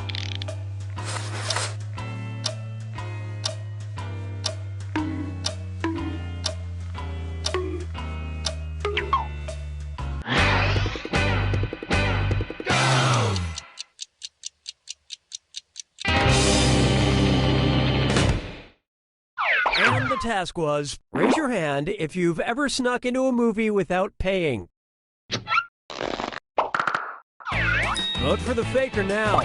And the task was, raise your hand if you've ever snuck into a movie without paying. Vote for the faker now.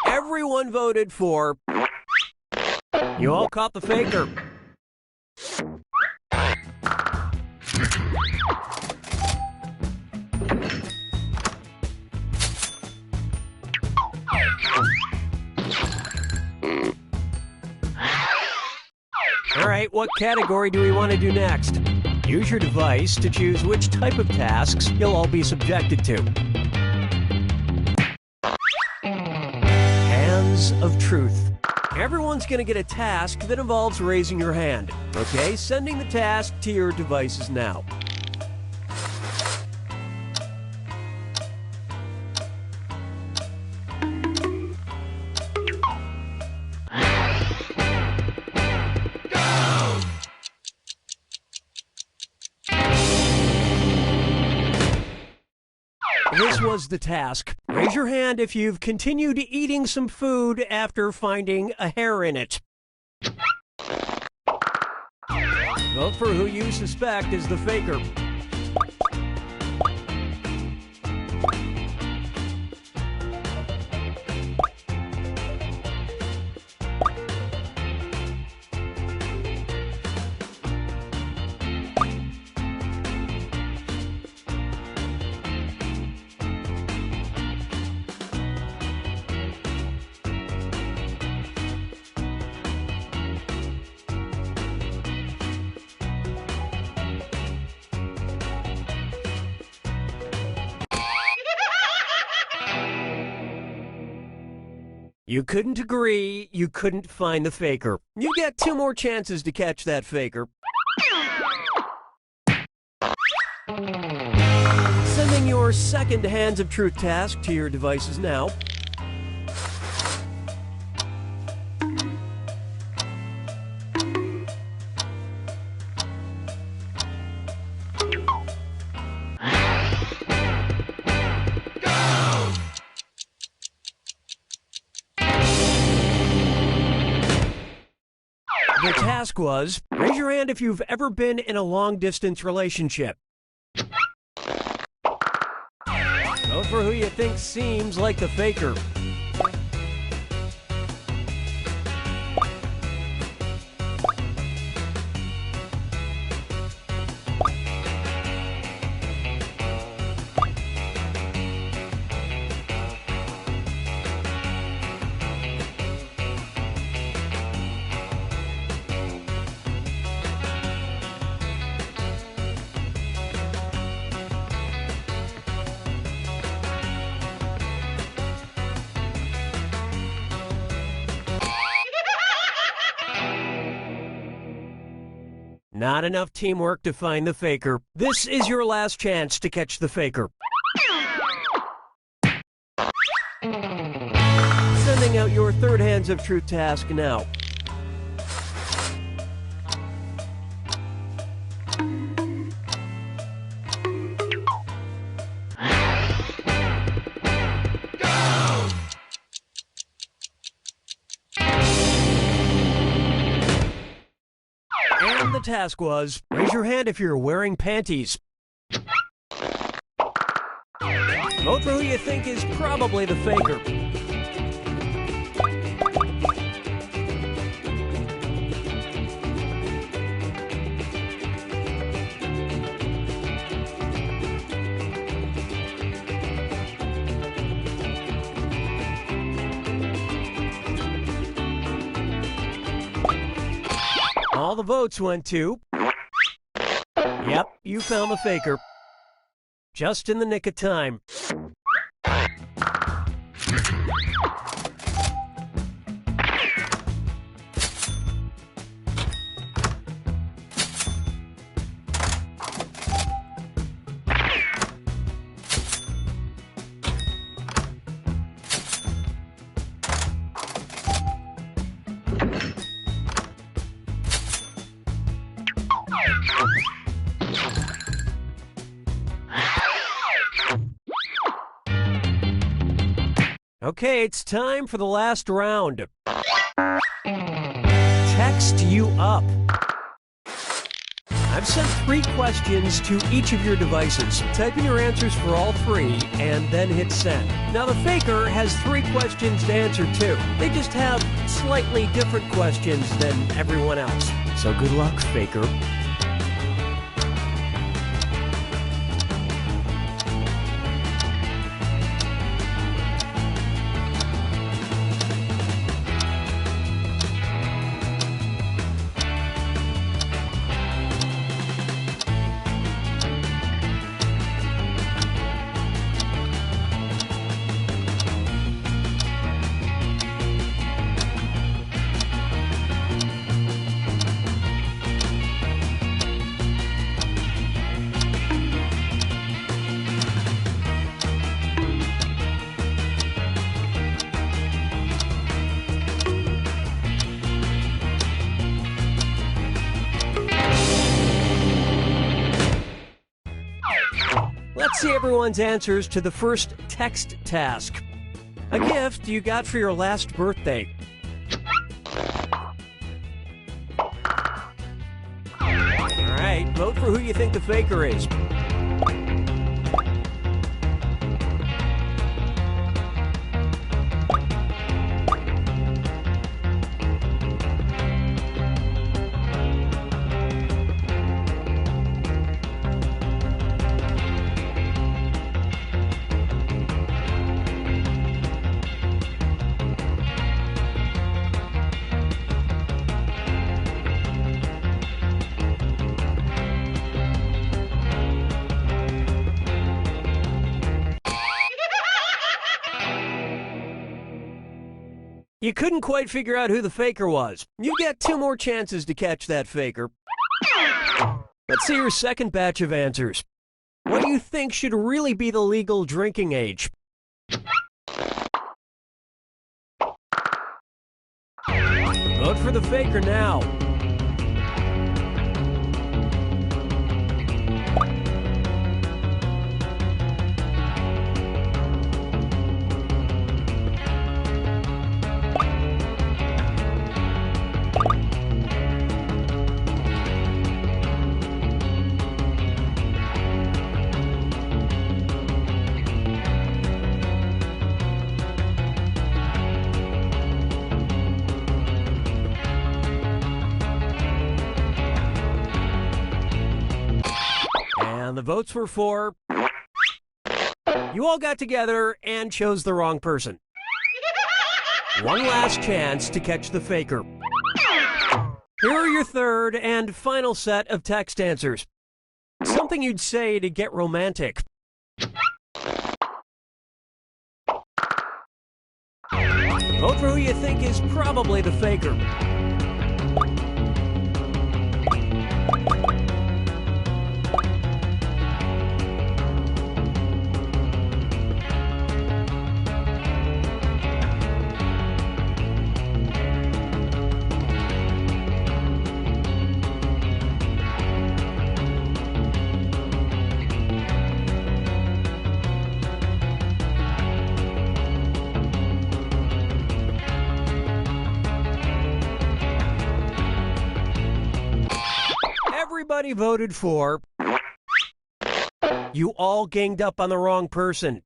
Everyone voted for. You all caught the faker. All right, what category do we want to do next? Use your device to choose which type of tasks you'll all be subjected to. Hands of Truth. Everyone's going to get a task that involves raising your hand. Okay, sending the task to your devices now. This was the task. Raise your hand if you've continued eating some food after finding a hair in it. Vote for who you suspect is the faker. You couldn't agree, you couldn't find the faker. You get 2 more chances to catch that faker. Sending your second Hands of Truth task to your devices now. The task was, raise your hand if you've ever been in a long-distance relationship. Vote for who you think seems like the faker. Not enough teamwork to find the faker. This is your last chance to catch the faker. Sending out your third Hands of Truth task now. And the task was, raise your hand if you're wearing panties. Vote for who you think is probably the faker. the votes went to... Yep, you found the faker. Just in the nick of time. Okay, it's time for the last round. Text you up. I've sent 3 questions to each of your devices. Type in your answers for all 3 and then hit send. Now the faker has 3 questions to answer too. They just have slightly different questions than everyone else. So good luck, faker. Let's see everyone's answers to the first text task. A gift you got for your last birthday. Alright, vote for who you think the faker is. You couldn't quite figure out who the faker was. You get 2 more chances to catch that faker. Let's see your second batch of answers. What do you think should really be the legal drinking age? Vote for the faker now. And the votes were for... You all got together and chose the wrong person. One last chance to catch the faker. Here are your third and final set of text answers. Something you'd say to get romantic. Vote for who you think is probably the faker. Everybody voted for... You all ganged up on the wrong person.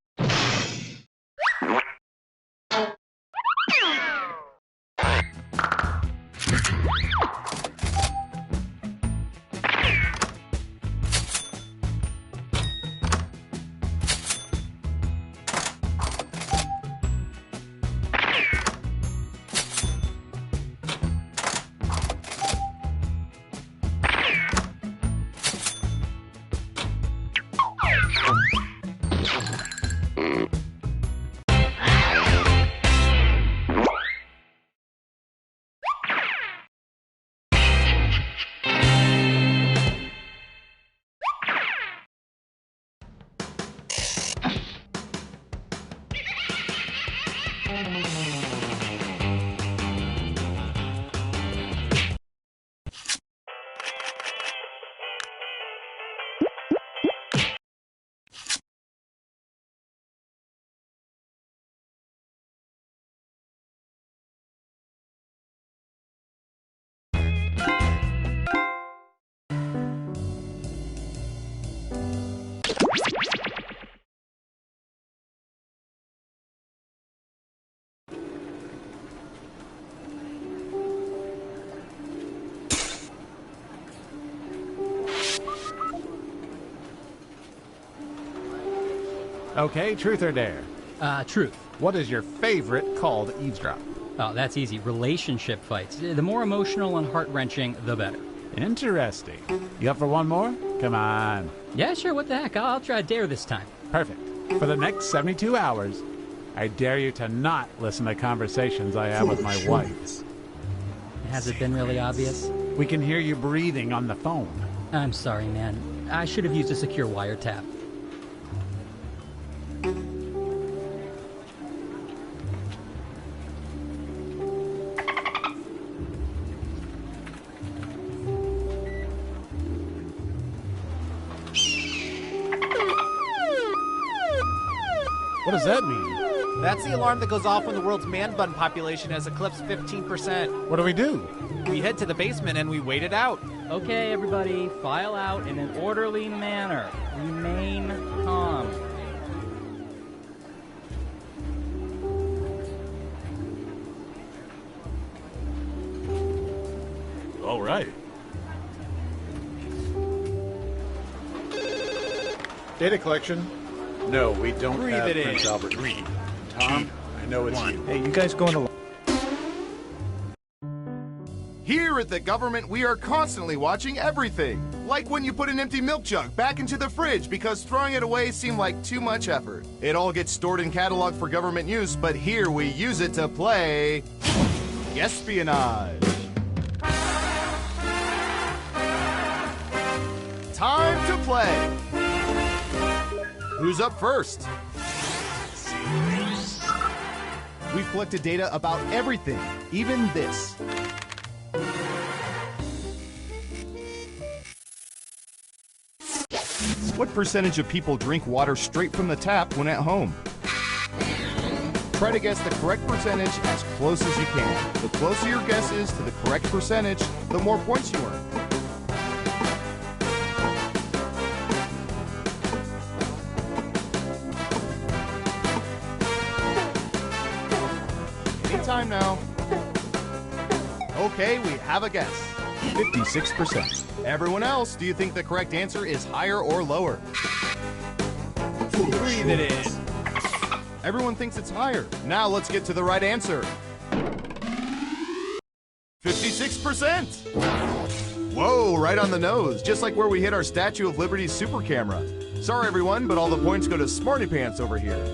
Okay, truth or dare? Truth. What is your favorite call to eavesdrop? Oh, that's easy. Relationship fights. The more emotional and heart-wrenching, the better. Interesting. You up for one more? Come on. Yeah, sure, what the heck. I'll try dare this time. Perfect. For the next 72 hours, I dare you to not listen to conversations I have with my wife. Has it been really obvious? We can hear you breathing on the phone. I'm sorry, man. I should have used a secure wiretap. What does that mean? That's the alarm that goes off when the world's man bun population has eclipsed 15%. What do we do? We head to the basement and we wait it out. Okay, everybody, file out in an orderly manner. Remain calm. All right. Data collection. No, we don't Breathe have it in. Prince Albert. 3, Tom, I know it's you. Hey, you guys going to... Here at the government, we are constantly watching everything. Like when you put an empty milk jug back into the fridge because throwing it away seemed like too much effort. It all gets stored and cataloged for government use, but here we use it to play espionage. Time to play. Who's up first? We've collected data about everything, even this. What percentage of people drink water straight from the tap when at home? Try to guess the correct percentage as close as you can. The closer your guess is to the correct percentage, the more points you earn. Anytime now. Okay, we have a guess. 56%. Everyone else, do you think the correct answer is higher or lower? Breathe it in. Everyone thinks it's higher. Now let's get to the right answer. 56%! Whoa, right on the nose, just like where we hit our Statue of Liberty's super camera. Sorry everyone, but all the points go to Smarty Pants over here.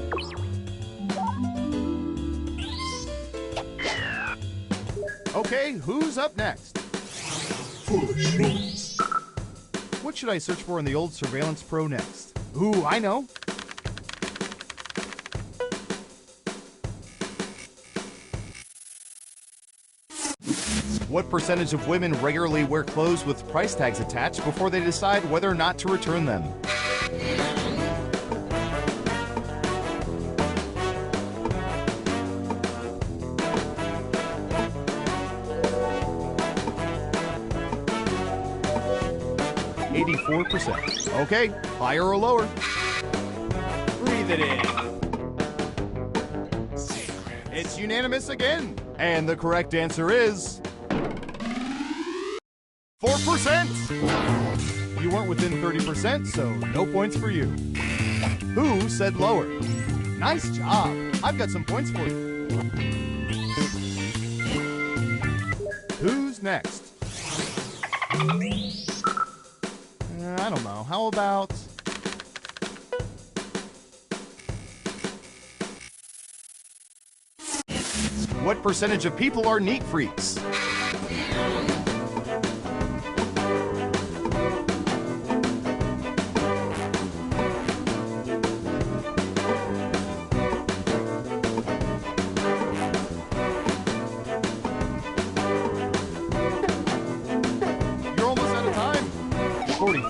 Okay, who's up next? What should I search for in the old Surveillance Pro next? Ooh, I know. What percentage of women regularly wear clothes with price tags attached before they decide whether or not to return them? %. Okay, higher or lower? Breathe it in. It's unanimous again. And the correct answer is 4%. You weren't within 30%, so no points for you. Who said lower? Nice job. I've got some points for you. Who's next? I don't know. How about... What percentage of people are neat freaks?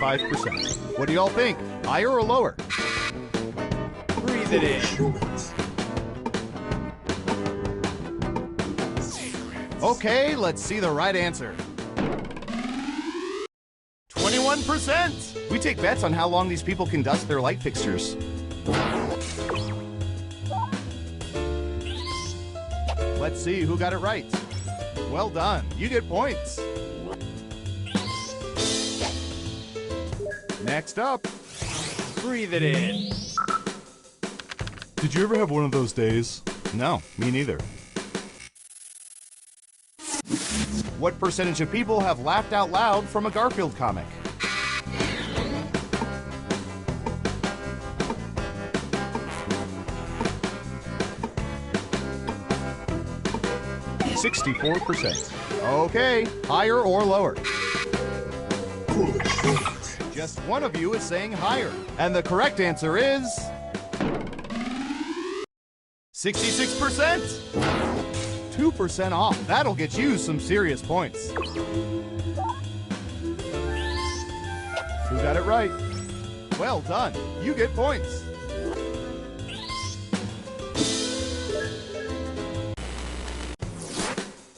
25%. What do y'all think? Higher or lower? Breathe it in. Okay, let's see the right answer. 21%! We take bets on how long these people can dust their light fixtures. Let's see who got it right. Well done. You get points. Next up. Breathe it in. Did you ever have one of those days? No, me neither. What percentage of people have laughed out loud from a Garfield comic? %. Okay, higher or lower? Just one of you is saying higher. And the correct answer is 66%. 2% off. That'll get you some serious points. Who got it right? Well done. You get points.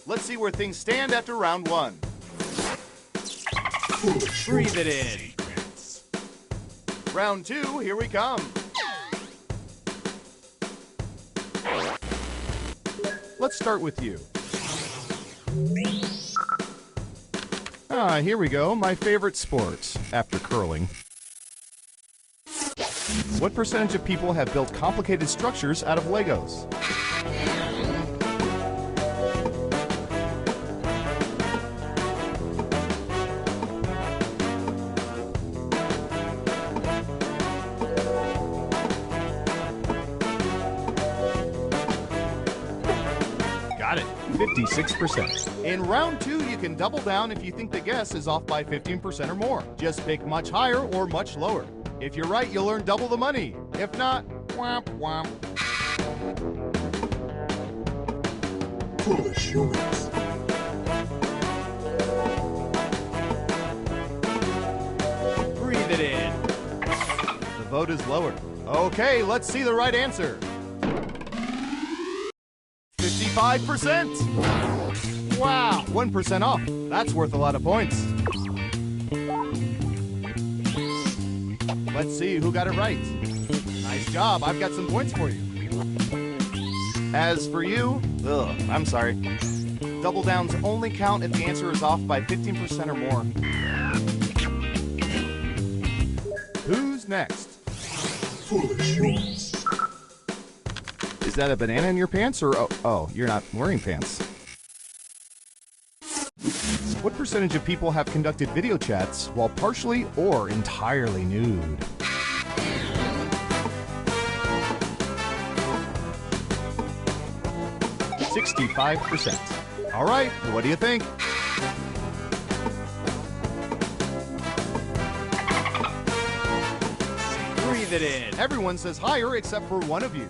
Let's see where things stand after round one. Breathe it in. Round two, here we come. Let's start with you. Here we go. My favorite sport, after curling. What percentage of people have built complicated structures out of Legos? Got it. 56%. In round two, you can double down if you think the guess is off by 15% or more. Just pick much higher or much lower. If you're right, you'll earn double the money. If not, womp womp. Foolish humans. Breathe it in. The vote is lower. Okay, let's see the right answer. 55%. Wow, 1% off. That's worth a lot of points. Let's see who got it right. Nice job. I've got some points for you. As for you, I'm sorry. Double downs only count if the answer is off by 15% or more. Who's next? Foolish humans. Is that a banana in your pants or oh, you're not wearing pants? What percentage of people have conducted video chats while partially or entirely nude? %. All right, what do you think? Breathe it in. Everyone says higher except for one of you.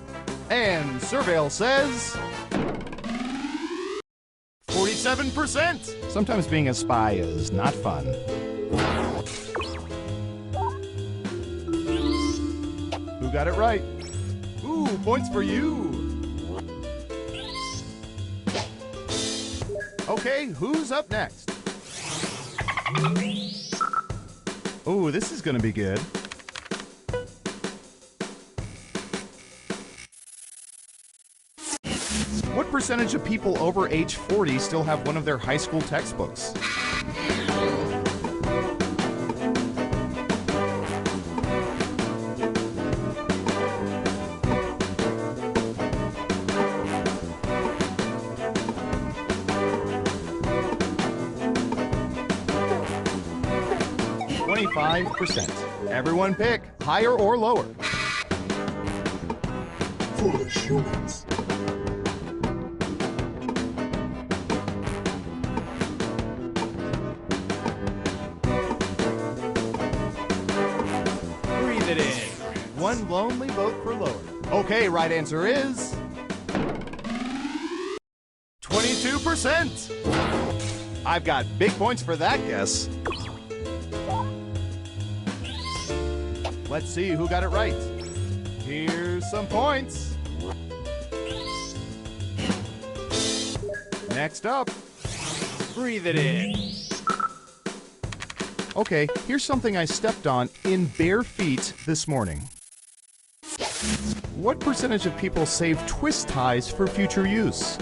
And Surveil says 47%. Sometimes being a spy is not fun. Who got it right? Ooh, points for you. Okay, who's up next? Ooh, this is gonna be good. What percentage of people over age 40 still have one of their high school textbooks? %. Everyone pick higher or lower. Foolish humans. Breathe it in. One lonely vote for lower. Okay, right answer is 22%. I've got big points for that guess. Let's see who got it right. Here's some points. Next up. Breathe it in. Okay, here's something I stepped on in bare feet this morning. What percentage of people save twist ties for future use?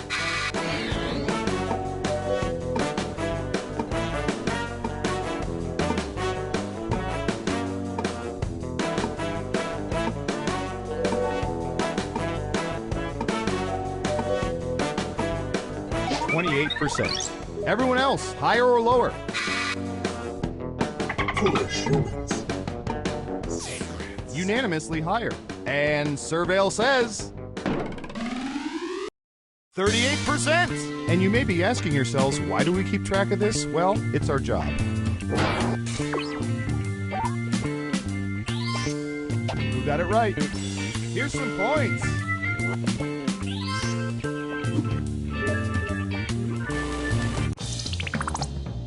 %. Everyone else, higher or lower? Unanimously higher. And Surveil says 38%. And you may be asking yourselves, why do we keep track of this? Well, it's our job. Who got it right? Here's some points.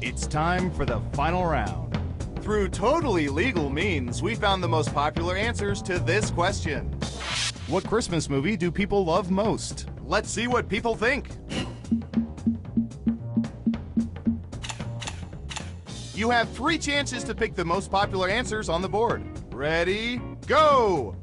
It's time for the final round. Through totally legal means, we found the most popular answers to this question. What Christmas movie do people love most? Let's see what people think. You have 3 chances to pick the most popular answers on the board. Ready, go!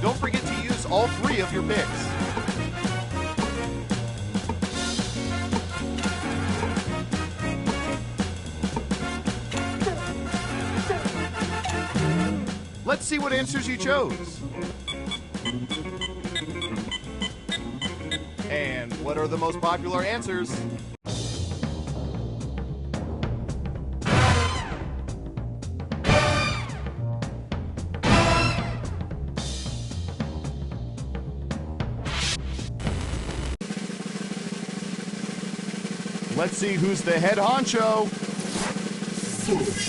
Don't forget to use all 3 of your picks. Let's see what answers you chose. And what are the most popular answers? Let's see who's the head honcho.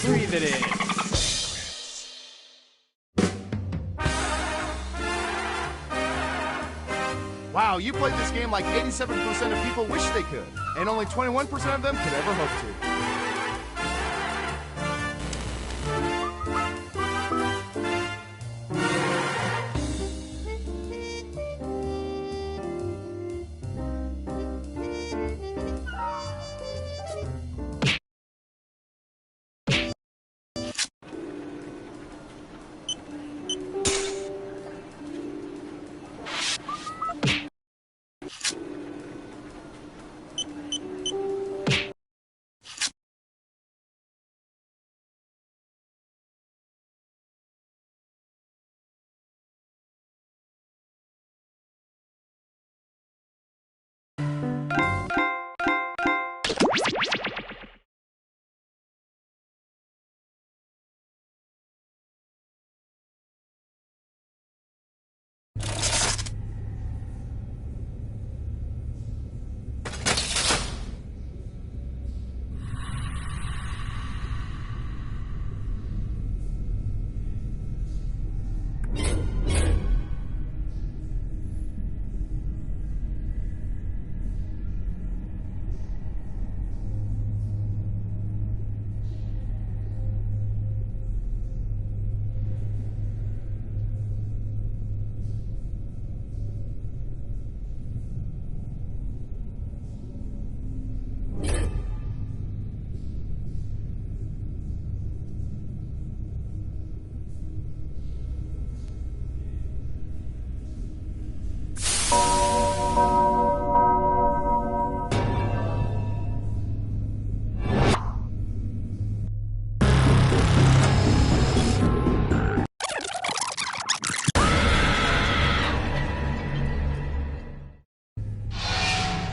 Breathe it in. Wow, you played this game like 87% of people wish they could, and only 21% of them could ever hope to.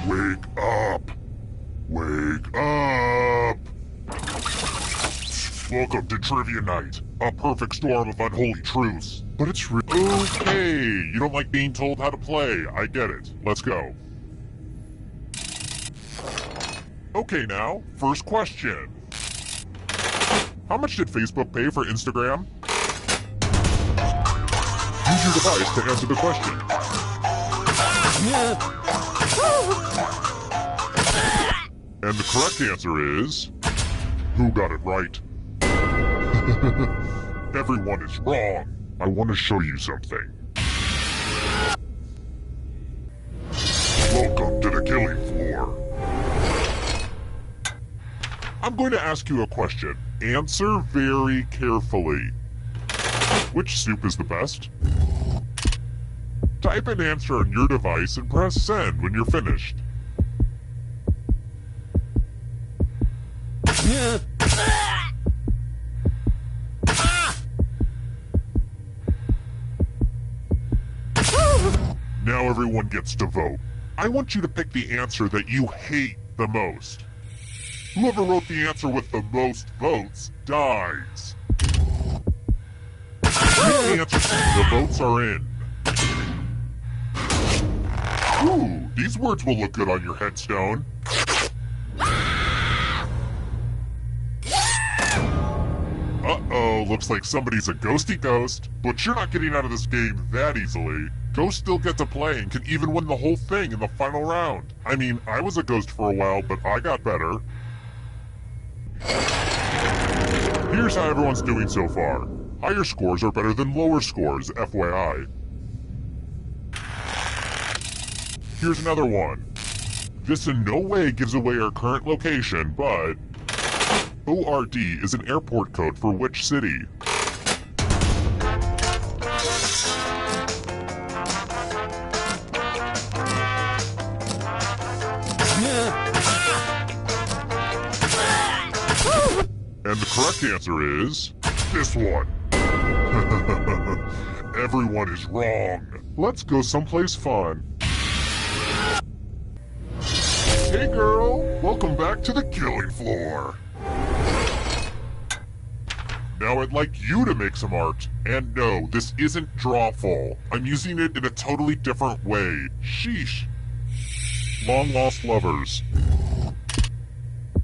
Wake up! Wake up! Welcome to Trivia Night, a perfect storm of unholy truths. But it's okay, you don't like being told how to play. I get it. Let's go. Okay now, first question. How much did Facebook pay for Instagram? Use your device to answer the question. And the correct answer is... Who got it right? Everyone is wrong. I want to show you something. Welcome to the killing floor. I'm going to ask you a question. Answer very carefully. Which soup is the best? Type an answer on your device and press send when you're finished. Now everyone gets to vote. I want you to pick the answer that you hate the most. Whoever wrote the answer with the most votes dies. The answer, the votes are in. Ooh, these words will look good on your headstone. Uh-oh, looks like somebody's a ghosty ghost. But you're not getting out of this game that easily. Ghosts still get to play and can even win the whole thing in the final round. I mean, I was a ghost for a while, but I got better. Here's how everyone's doing so far. Higher scores are better than lower scores, FYI. Here's another one. This in no way gives away our current location, but... ORD is an airport code for which city? And the correct answer is... this one. Everyone is wrong. Let's go someplace fun. Hey girl, welcome back to the killing floor. Now I'd like you to make some art. And no, this isn't drawful. I'm using it in a totally different way. Sheesh. Long lost lovers.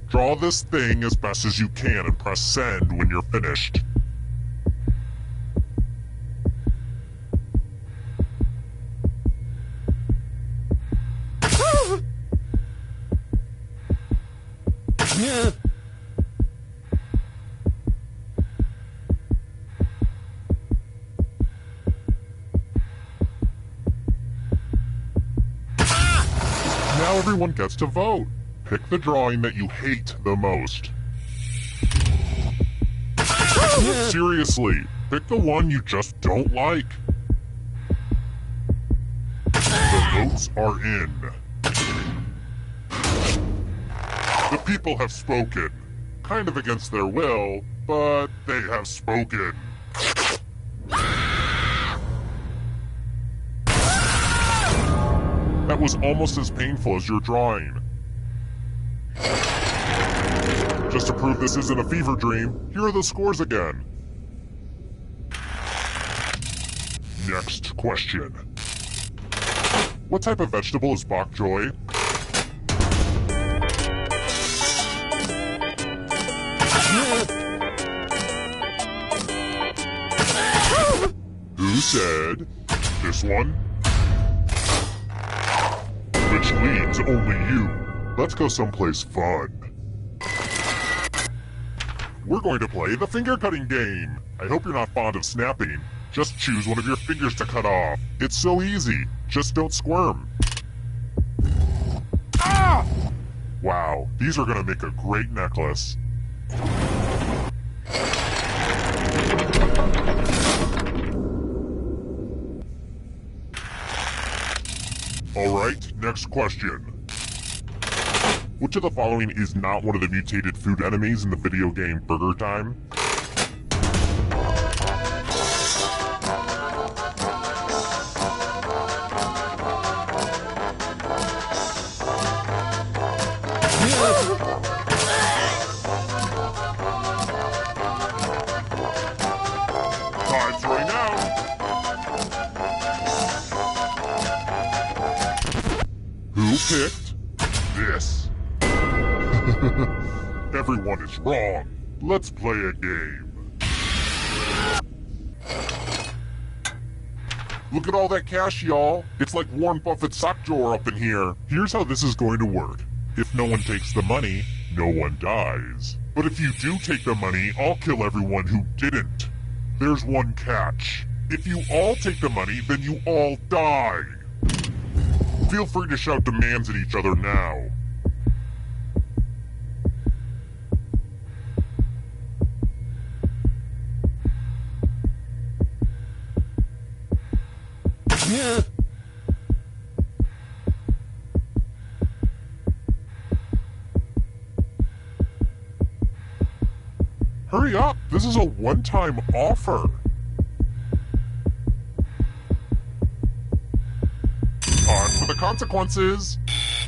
Draw this thing as best as you can and press send when you're finished. Now everyone gets to vote. Pick the drawing that you hate the most. Seriously, pick the one you just don't like. The votes are in. The people have spoken. Kind of against their will, but they have spoken. That was almost as painful as your drawing. Just to prove this isn't a fever dream, here are the scores again. Next question. What type of vegetable is bok choy? Who said this one? Which leads only you. Let's go someplace fun. We're going to play the finger cutting game. I hope you're not fond of snapping. Just choose one of your fingers to cut off. It's so easy. Just don't squirm. Ah! Wow, these are gonna make a great necklace. Alright, next question. Which of the following is not one of the mutated food enemies in the video game Burger Time? Time's running out! Who picked this? Everyone is wrong. Let's play a game. Look at all that cash, y'all. It's like Warren Buffett's sock drawer up in here. Here's how this is going to work. If no one takes the money, no one dies. But if you do take the money, I'll kill everyone who didn't. There's one catch. If you all take the money, then you all die. Feel free to shout demands at each other now. Yeah. Hurry up! This is a one-time offer. Time for the consequences.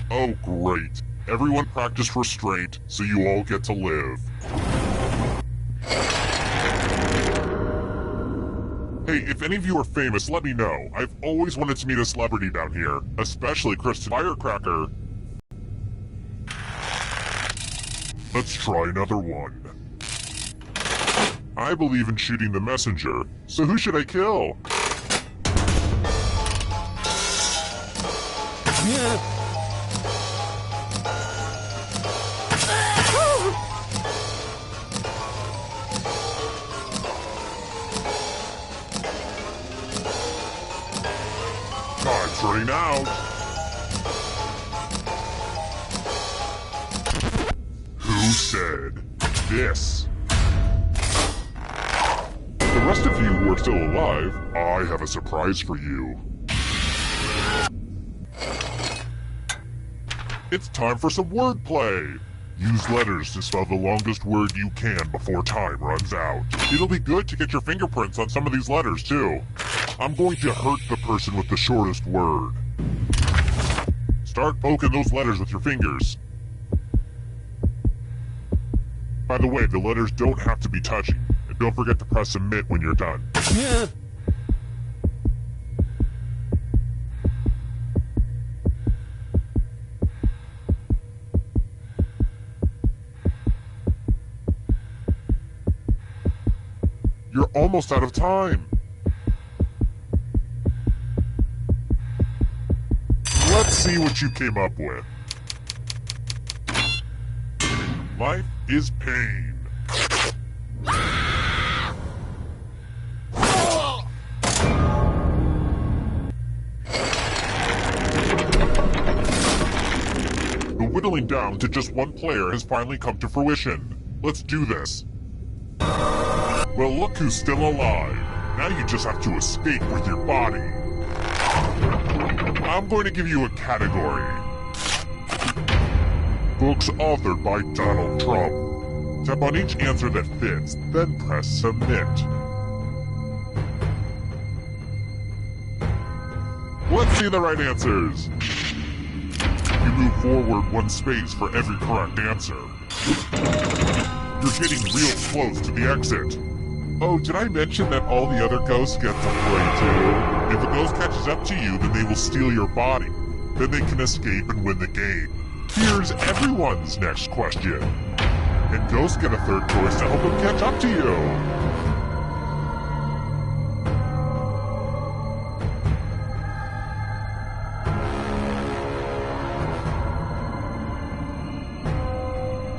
Oh, great. Everyone practice restraint, so you all get to live. Hey, if any of you are famous, let me know. I've always wanted to meet a celebrity down here, especially Kristen Firecracker. Let's try another one. I believe in shooting the messenger, so who should I kill? Yeah. Time's running out. Who said this? The rest of you who are still alive, I have a surprise for you. It's time for some wordplay. Use letters to spell the longest word you can before time runs out. It'll be good to get your fingerprints on some of these letters, too. I'm going to hurt the person with the shortest word. Start poking those letters with your fingers. By the way, the letters don't have to be touching. And don't forget to press submit when you're done. Yeah. You're almost out of time. Let's see what you came up with. Life is pain. The whittling down to just one player has finally come to fruition. Let's do this. Well, look who's still alive. Now you just have to escape with your body. I'm going to give you a category. Books authored by Donald Trump. Tap on each answer that fits, then press submit. Let's see the right answers. You move forward one space for every correct answer. You're getting real close to the exit. Oh, did I mention that all the other ghosts get to play too? If a ghost catches up to you, then they will steal your body. Then they can escape and win the game. Here's everyone's next question. And ghosts get a third choice to help them catch up to you.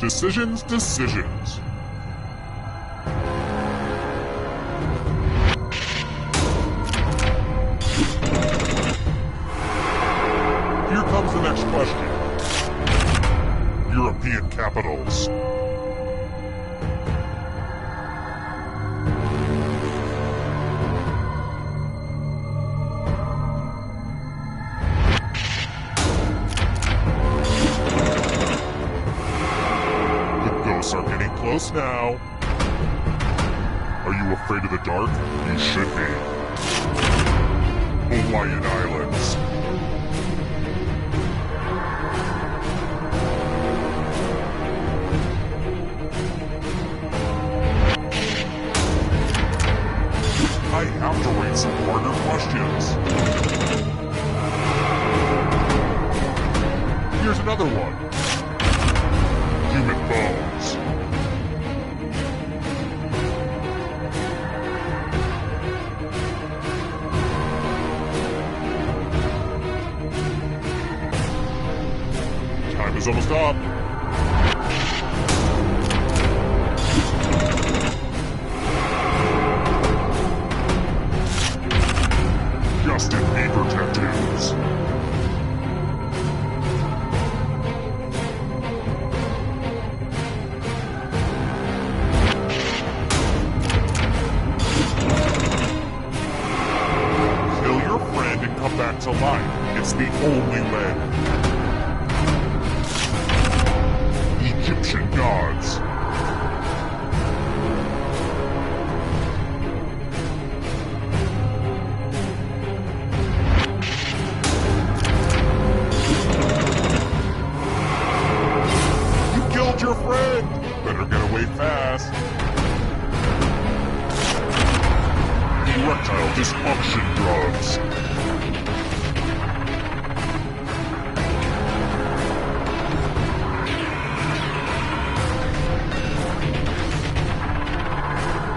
Decisions, decisions. Here comes the next question. European capitals. Are getting close now. Are you afraid of the dark? You should be. Hawaiian Islands. I have to rate some harder questions. Here's another one. Human bones. Time is almost up. Justin Bieber tattoos. Kill your friend and come back to life. It's the only way. Egyptian gods. You killed your friend! Better get away fast. Erectile dysfunction drugs.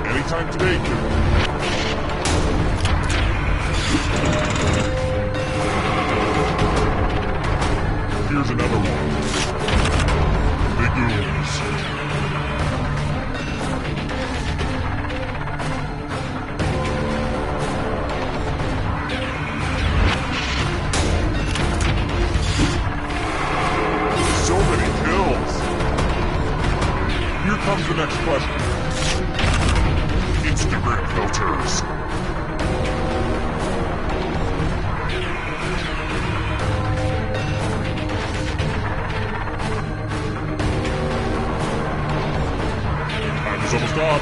Anytime today, kid. Here's another one. Big ooze. So many kills. Here comes the next question. Instagram filters. Time is almost up.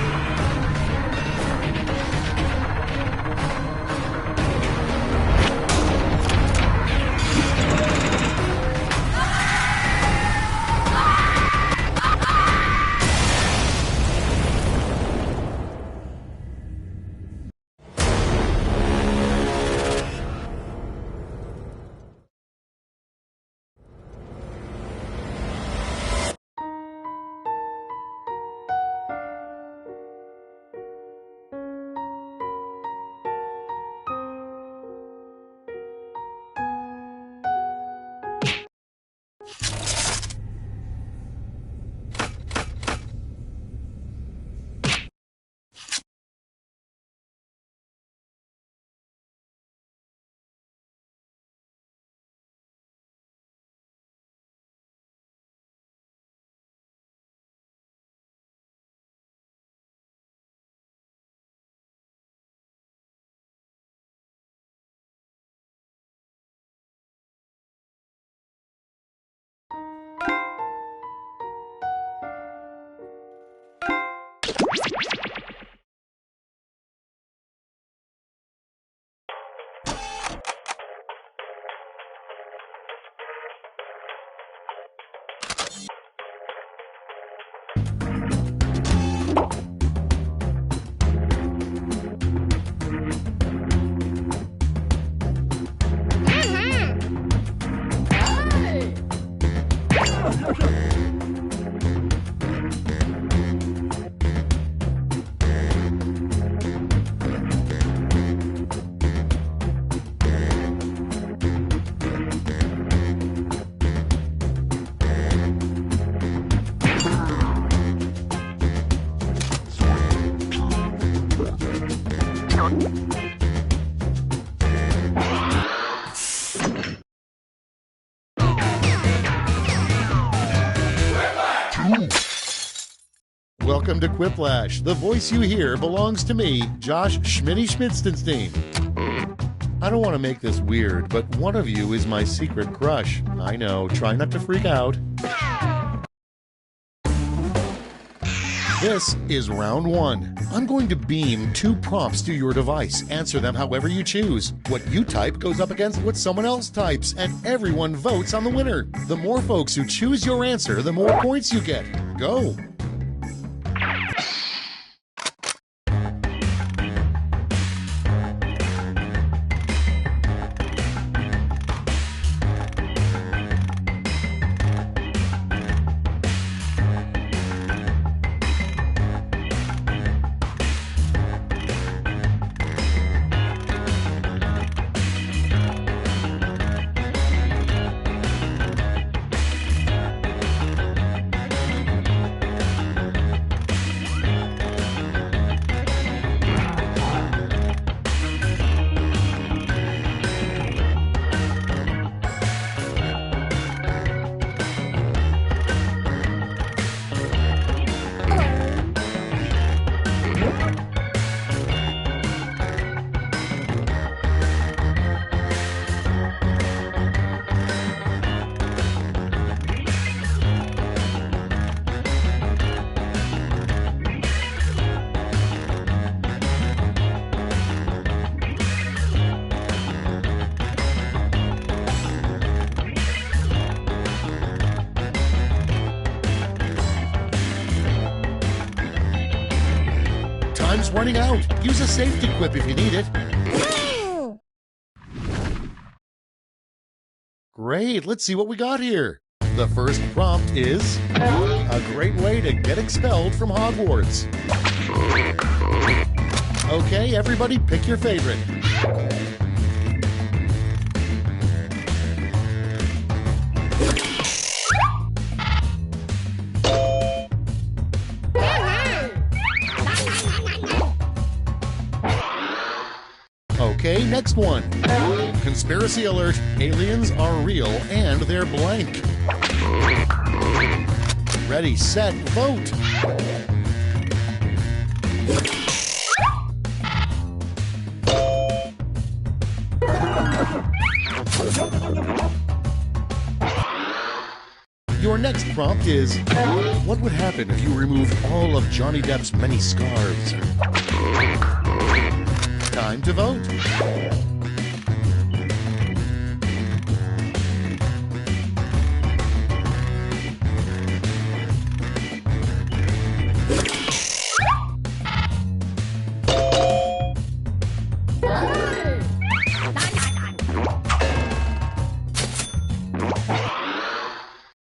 Welcome to Quiplash. The voice you hear belongs to me, Josh Schmitty-Schmitzenstein. I don't want to make this weird, but one of you is my secret crush. I know, try not to freak out. This is round one. I'm going to beam 2 prompts to your device. Answer them however you choose. What you type goes up against what someone else types, and everyone votes on the winner. The more folks who choose your answer, the more points you get. Go! running out. Use a safety quip if you need it. Great, let's see what we got here. The first prompt is a great way to get expelled from Hogwarts. Okay, everybody pick your favorite. Okay, next one. Conspiracy alert, aliens are real and they're blank. Ready, set, vote. Your next prompt is, what would happen if you removed all of Johnny Depp's many scarves? Time to vote.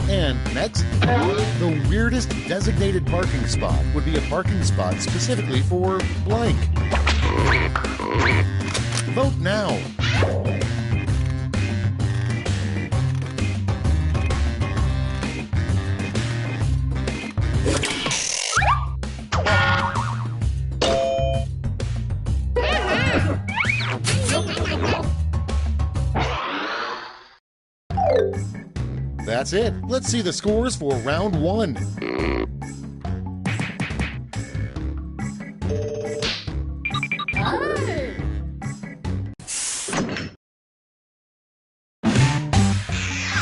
And next, the weirdest designated parking spot would be a parking spot specifically for blank. Vote now. That's it. Let's see the scores for round one.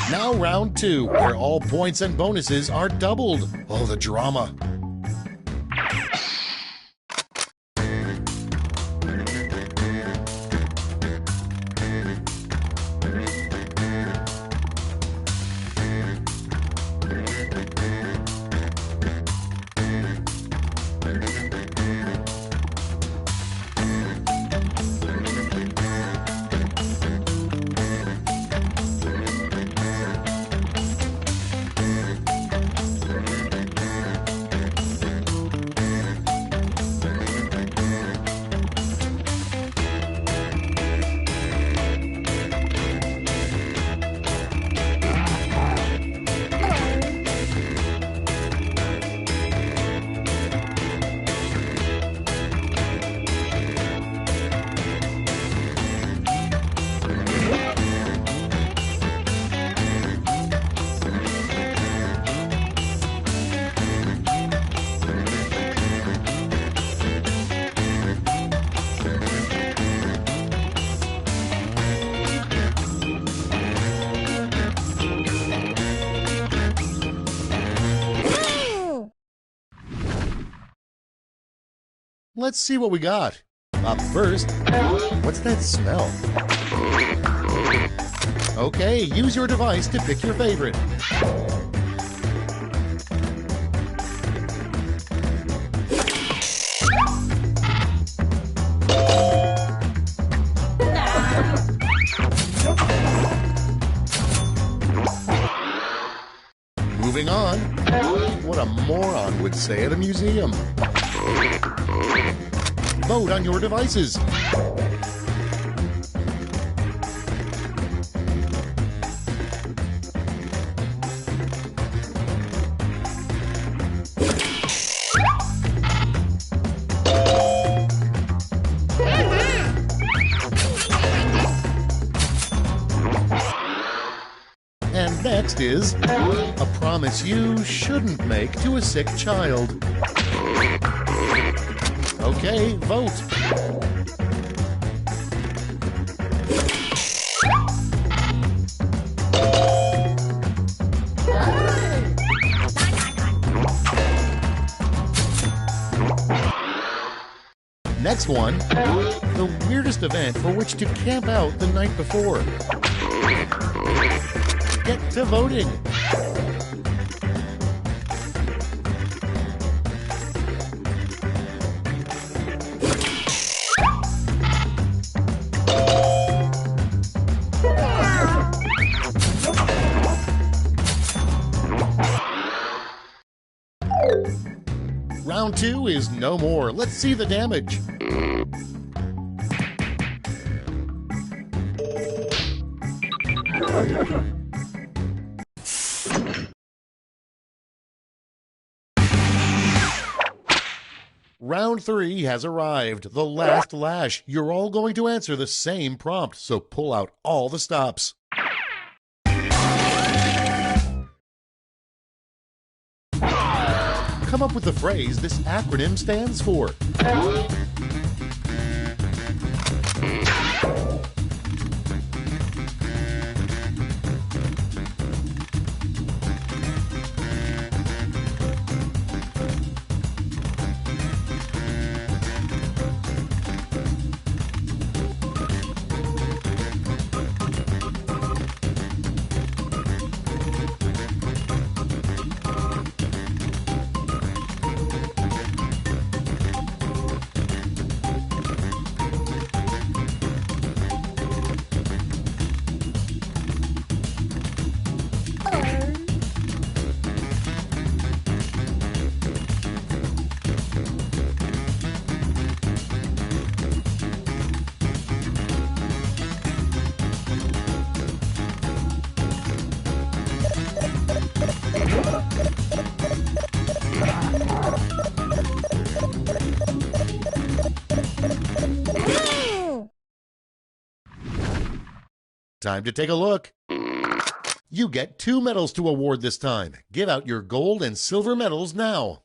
Now round two, where all points and bonuses are doubled. Oh, the drama. Let's see what we got. Up first, what's that smell? Okay, use your device to pick your favorite. Moving on, what a moron would say at a museum. Vote on your devices. And next is a promise you shouldn't make to a sick child. Okay, vote. Next one, the weirdest event for which to camp out the night before. Get to voting. 2 is no more. Let's see the damage. Round 3 has arrived, the last lash. You're all going to answer the same prompt, so pull out all the stops. Come up with the phrase this acronym stands for. Time to take a look. You get 2 medals to award this time. Give out your gold and silver medals now.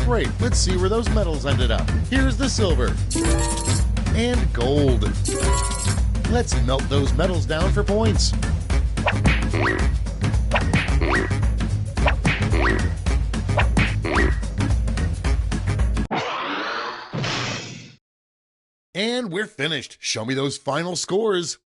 Great, let's see where those medals ended up. Here's the silver. And gold. Let's melt those medals down for points. And we're finished. Show me those final scores.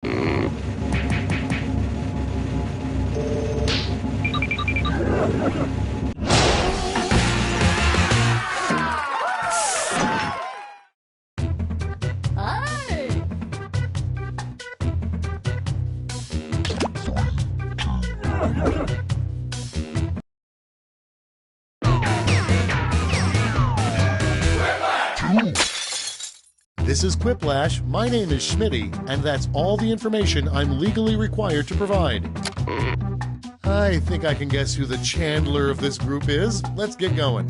This is Quiplash, my name is Schmitty, and that's all the information I'm legally required to provide. I think I can guess who the Chandler of this group is. Let's get going.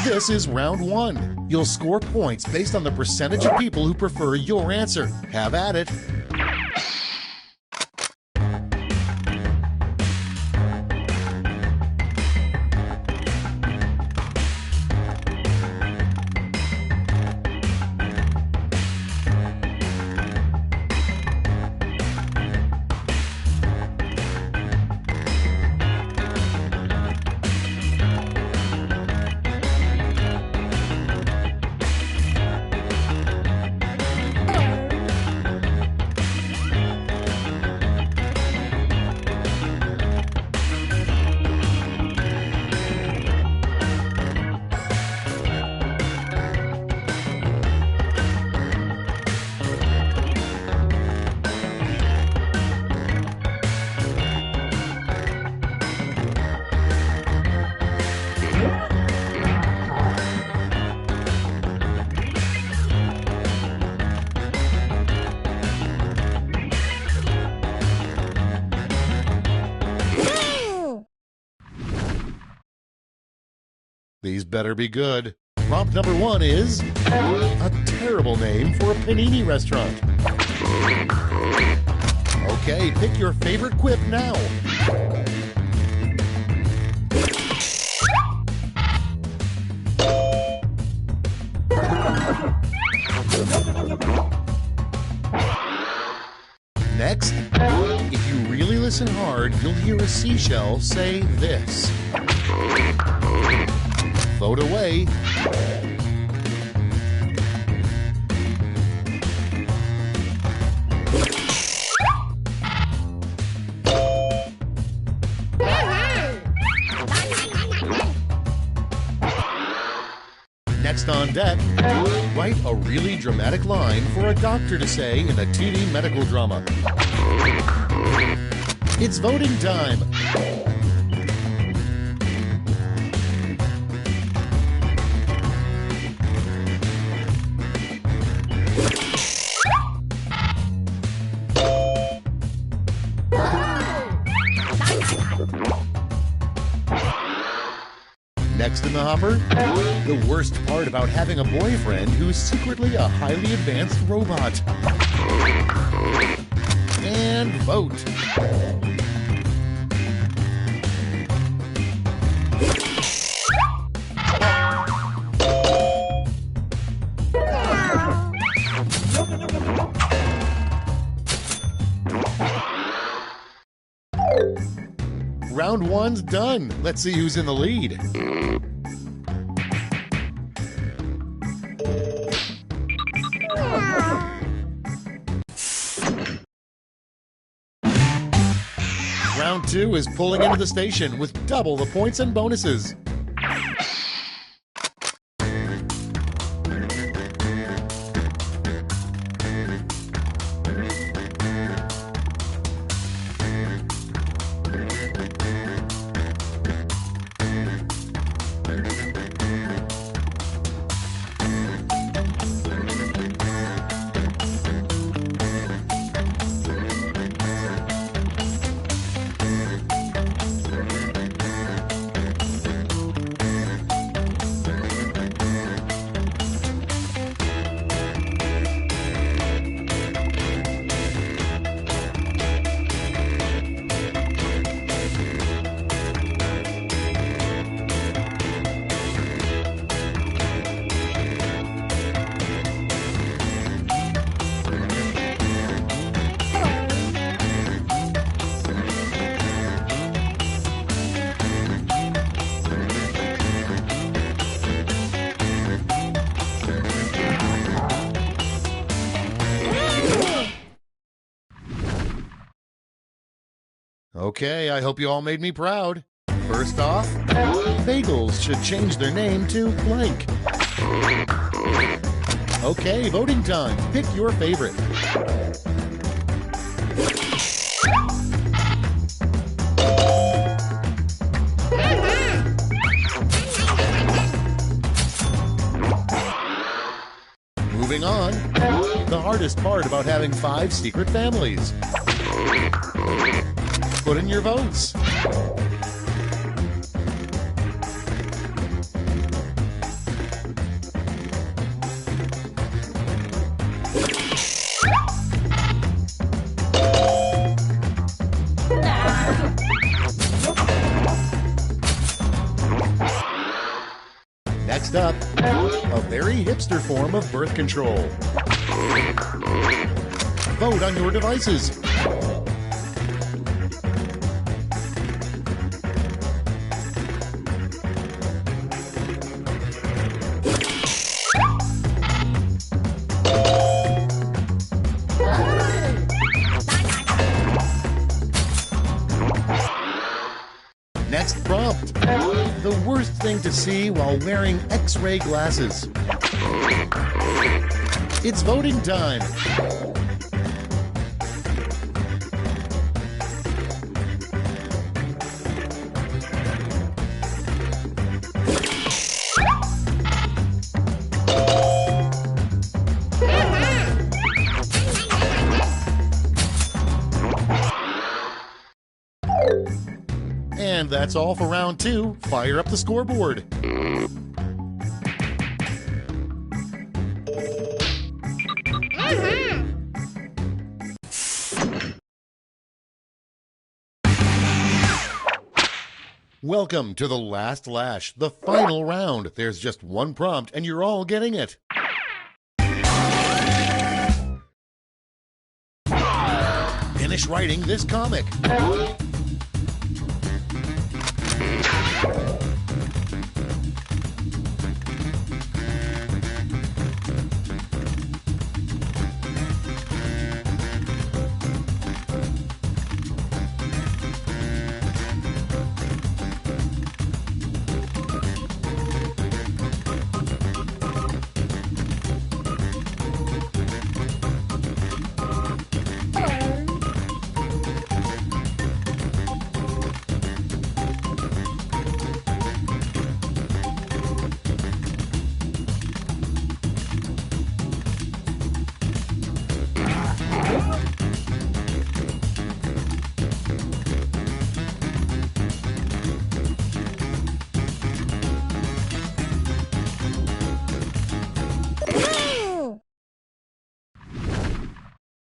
This is round 1. You'll score points based on the percentage of people who prefer your answer. Have at it. These better be good. Prompt number 1 is a terrible name for a panini restaurant. Okay, pick your favorite quip now. Next, if you really listen hard, you'll hear a seashell say this. Vote away. Next on deck, write a really dramatic line for a doctor to say in a TV medical drama. It's voting time. Next in the hopper, the worst part about having a boyfriend who's secretly a highly advanced robot. And vote. Round one's done. Let's see who's in the lead. Round two is pulling into the station with double the points and bonuses. Okay, I hope you all made me proud. First off, bagels should change their name to blank. Okay, voting time. Pick your favorite. Moving on, the hardest part about having 5 secret families. Put in your votes. Next up, a very hipster form of birth control. Vote on your devices. Next prompt. The worst thing to see while wearing X-ray glasses. It's voting time. And that's all for round 2. Fire up the scoreboard. Welcome to the last lash, the final round. There's just one prompt and you're all getting it. finish writing this comic.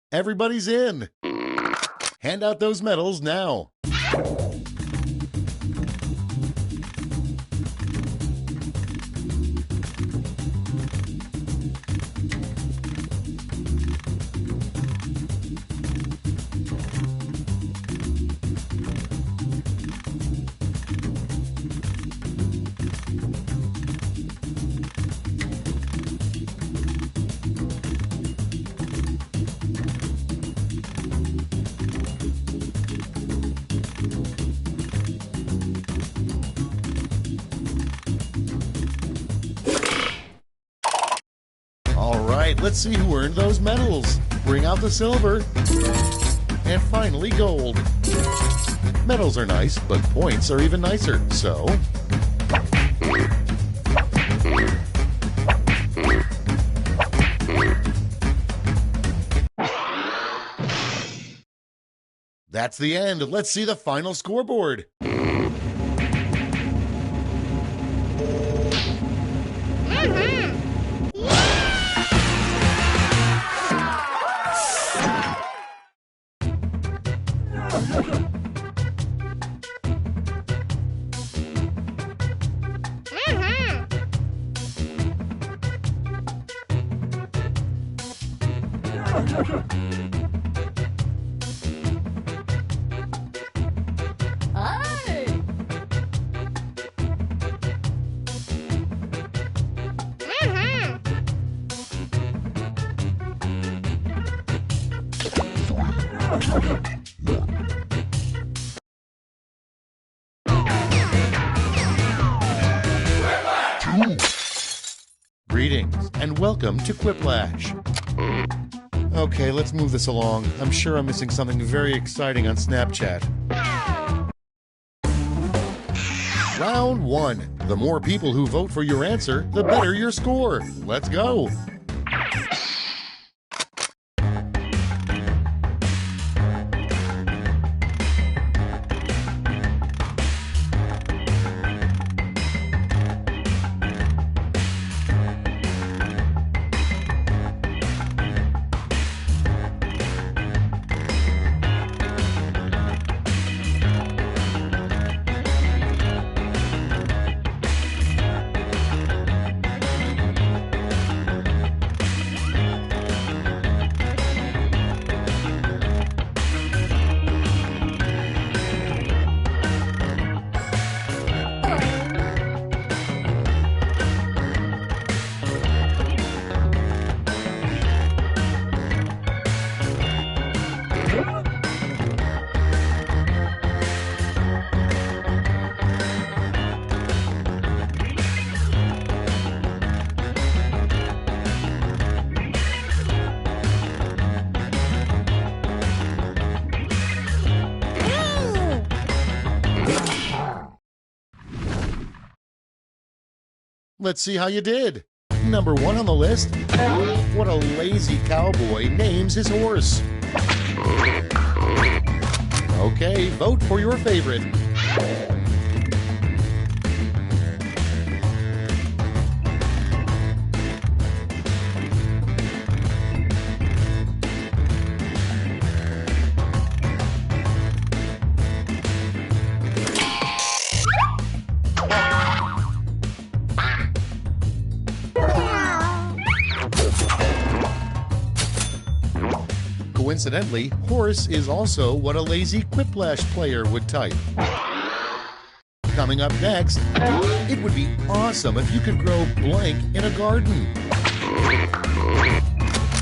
Everybody's in. Hand out those medals now. Let's see who earned those medals. Bring out the silver. And finally, gold. Medals are nice, but points are even nicer, so... That's the end. Let's see the final scoreboard. Greetings and welcome to Quiplash. Okay, let's move this along. I'm sure I'm missing something very exciting on Snapchat. Round 1. The more people who vote for your answer, the better your score. Let's go. Let's see how you did. Number 1 on the list. What a lazy cowboy names his horse. Okay, vote for your favorite. Coincidentally, horse is also what a lazy Quiplash player would type. Coming up next, it would be awesome if you could grow blank in a garden.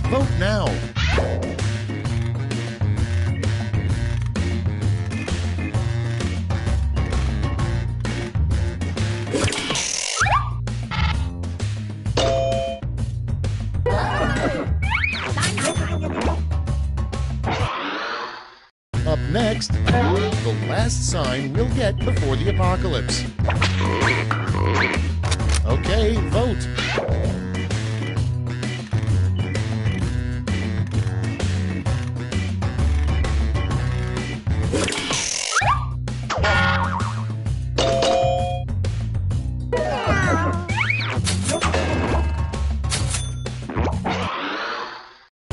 Vote now. Up next, the last sign we'll get before the apocalypse. Okay, vote.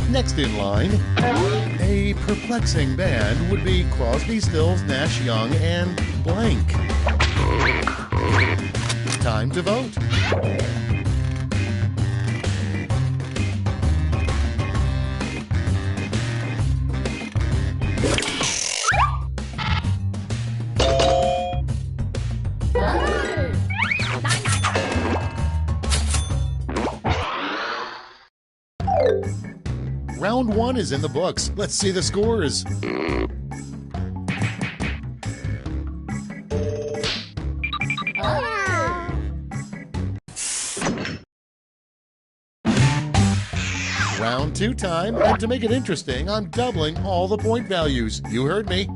Next in line, a perplexing band would be Crosby, Stills, Nash Young, and blank. Time to vote. Round 1 is in the books. Let's see the scores. Round 2 time, and to make it interesting, I'm doubling all the point values. You heard me.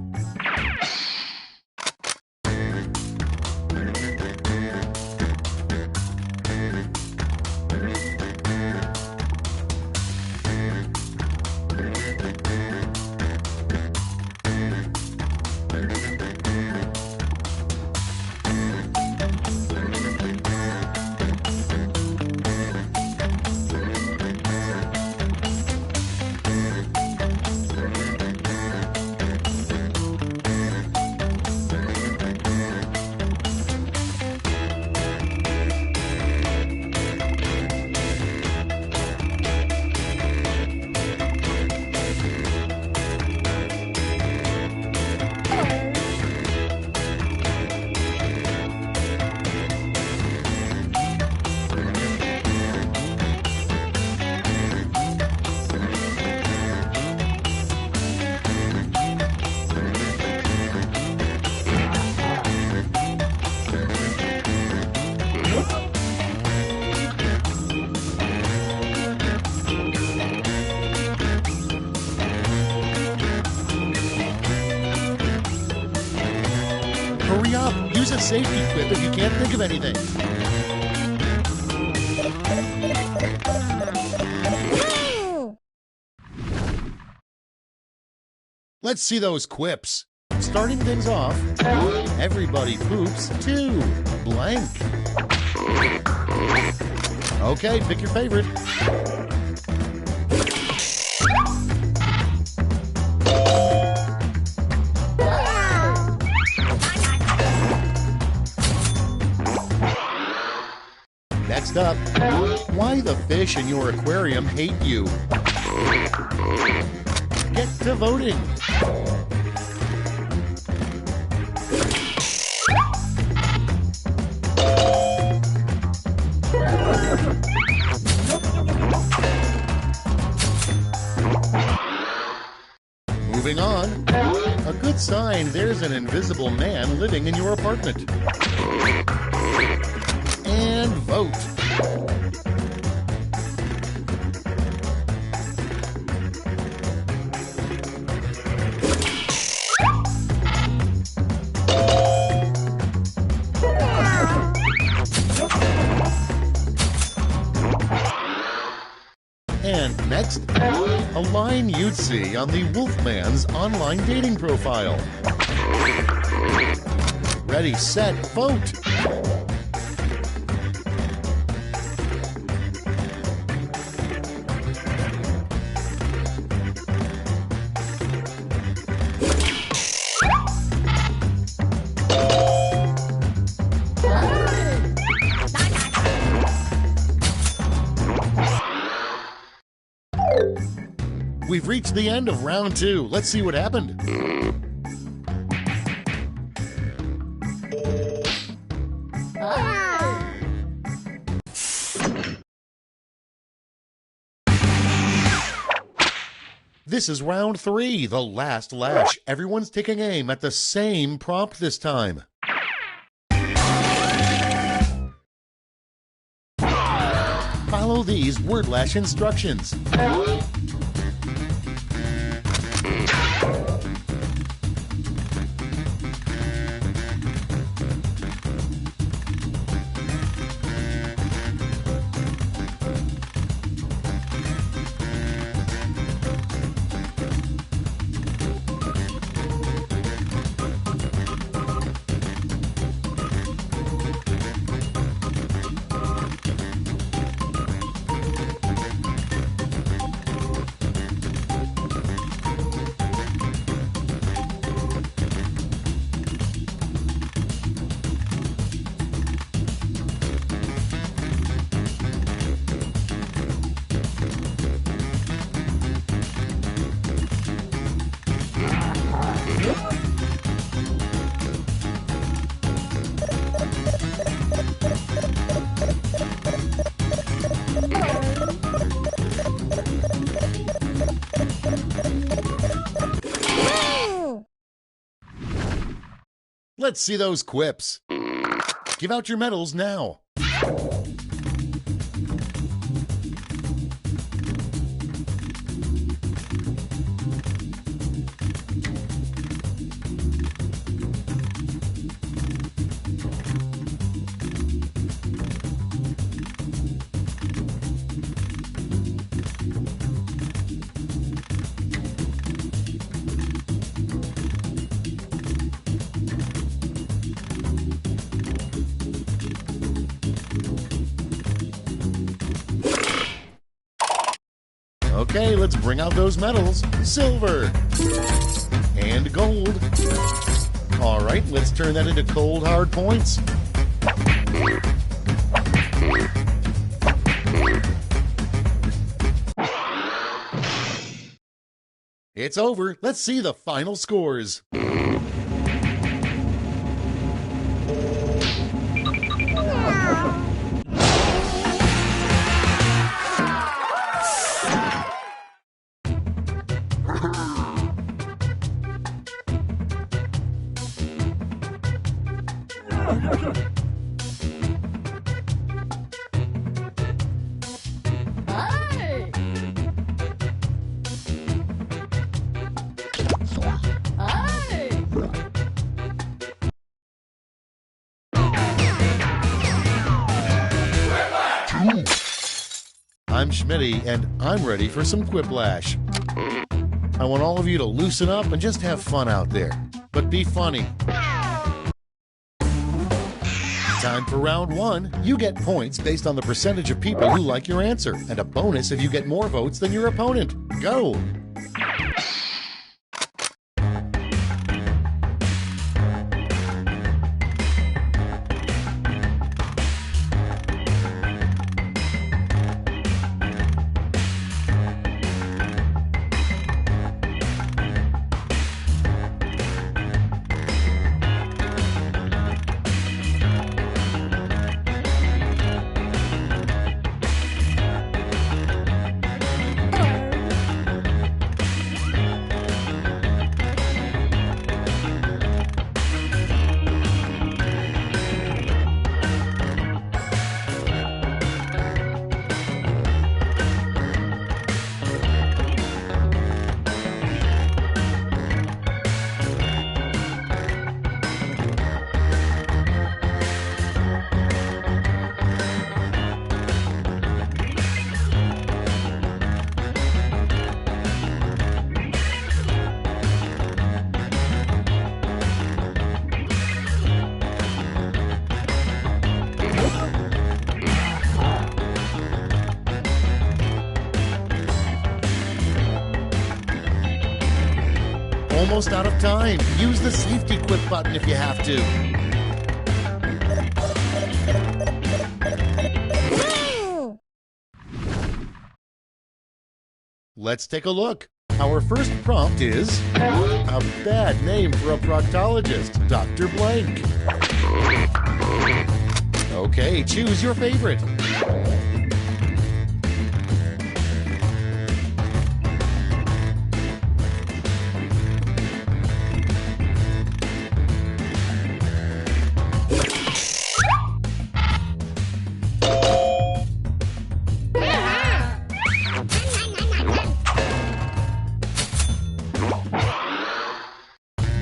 Hurry up! Use a safety quip if you can't think of anything. Let's see those quips. Starting things off, everybody poops too. Blank. Okay, pick your favorite. Next up, why the fish in your aquarium hate you. Get to voting. Moving on, a good sign there's an invisible man living in your apartment. And vote. And next, a line you'd see on the Wolfman's online dating profile. Ready, set, vote! we've reached the end of round 2. Let's see what happened. This is round 3, the last lash. Everyone's taking aim at the same prompt this time. Follow these word lash instructions. Let's see those quips. Give out your medals now. Okay, let's bring out those medals. Silver and gold. All right, let's turn that into cold, hard points. It's over. Let's see the final scores. I'm Schmitty, and I'm ready for some Quiplash. I want all of you to loosen up and just have fun out there. But be funny. Time for round 1. You get points based on the percentage of people who like your answer, and a bonus if you get more votes than your opponent. Go! Almost out of time. Use the safety quit button if you have to. Let's take a look. Our first prompt is a bad name for a proctologist, Dr. Blank. Okay, choose your favorite.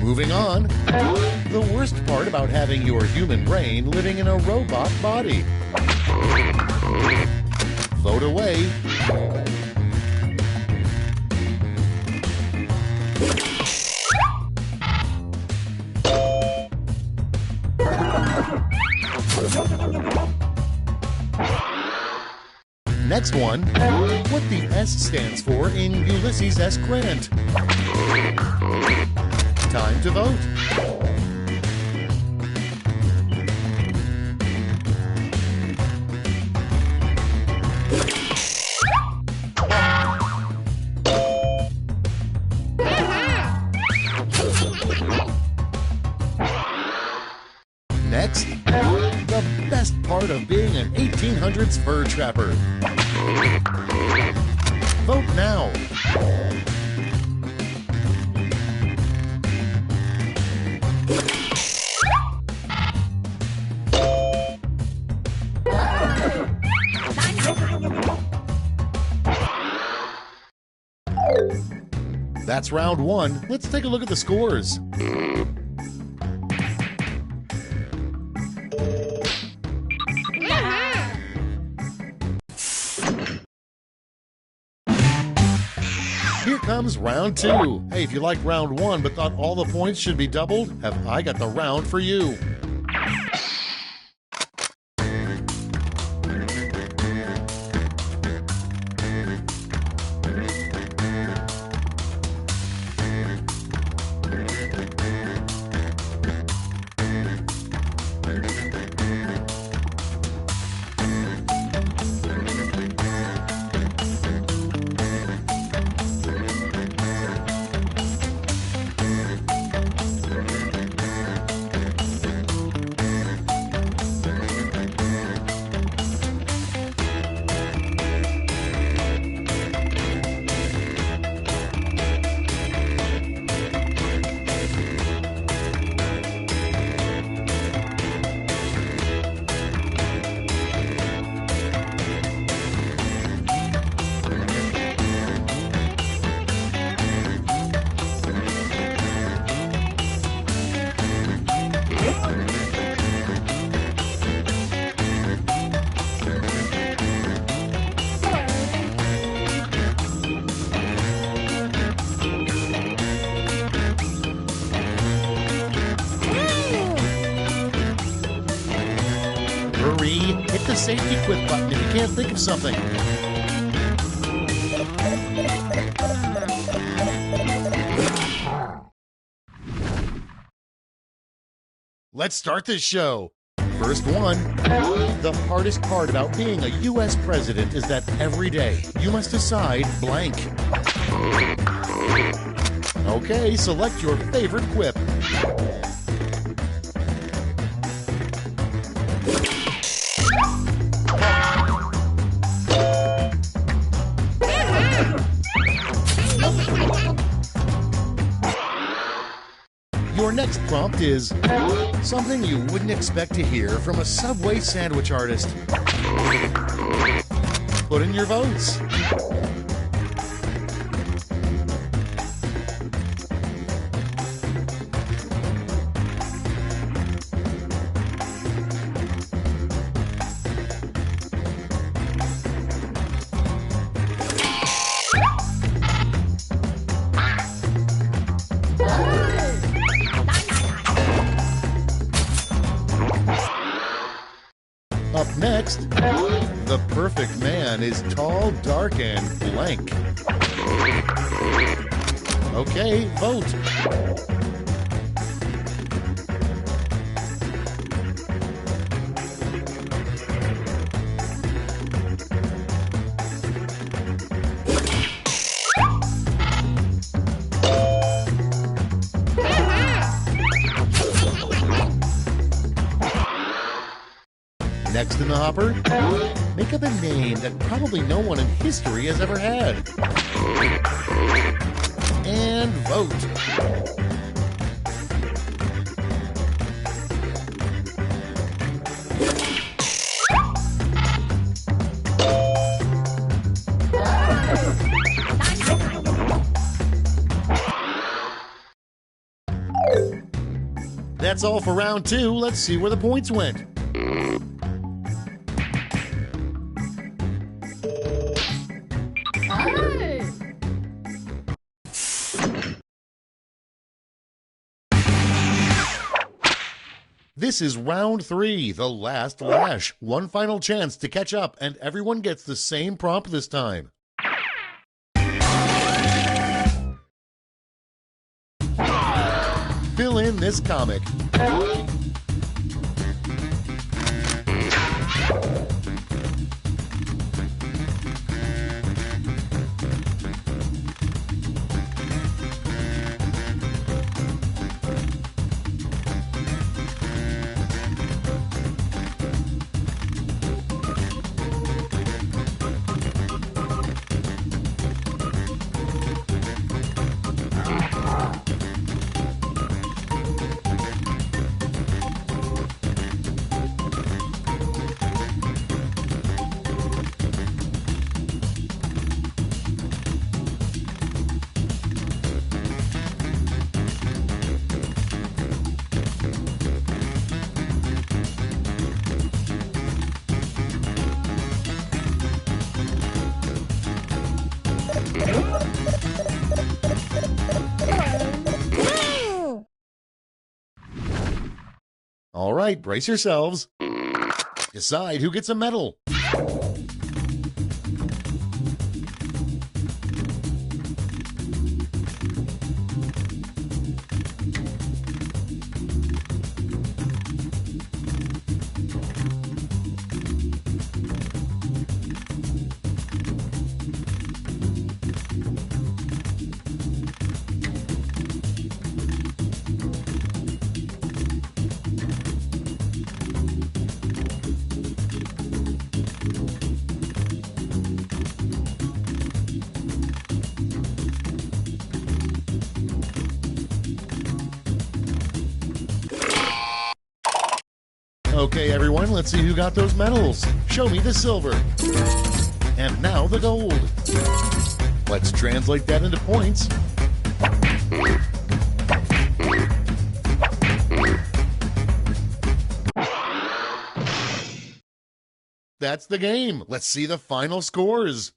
Moving on, the worst part about having your human brain living in a robot body. Vote away. Next one, what the S stands for in Ulysses S. Grant. Time to vote. Next, the best part of being an 1800s fur trapper. Vote now. That's round one. Let's take a look at the scores. Here comes round two. Hey, if you liked round one but thought all the points should be doubled, have I got the round for you. Hurry, hit the safety quit button if you can't think of something. Let's start this show. First one. The hardest part about being a U.S. president is that every day you must decide blank. Okay, select your favorite quip. Your next prompt is something you wouldn't expect to hear from a Subway sandwich artist. Put in your votes. Up next, the perfect man is tall, dark, and blank. Okay, vote. Next in the hopper, make up a name that probably no one in history has ever had. And vote. That's all for round 2. Let's see where the points went. This is round 3, the last lash. One final chance to catch up, and everyone gets the same prompt this time. Fill in this comic. All right, brace yourselves. Decide who gets a medal. Okay, everyone, let's see who got those medals. Show me the silver. And now the gold. Let's translate that into points. That's the game. Let's see the final scores.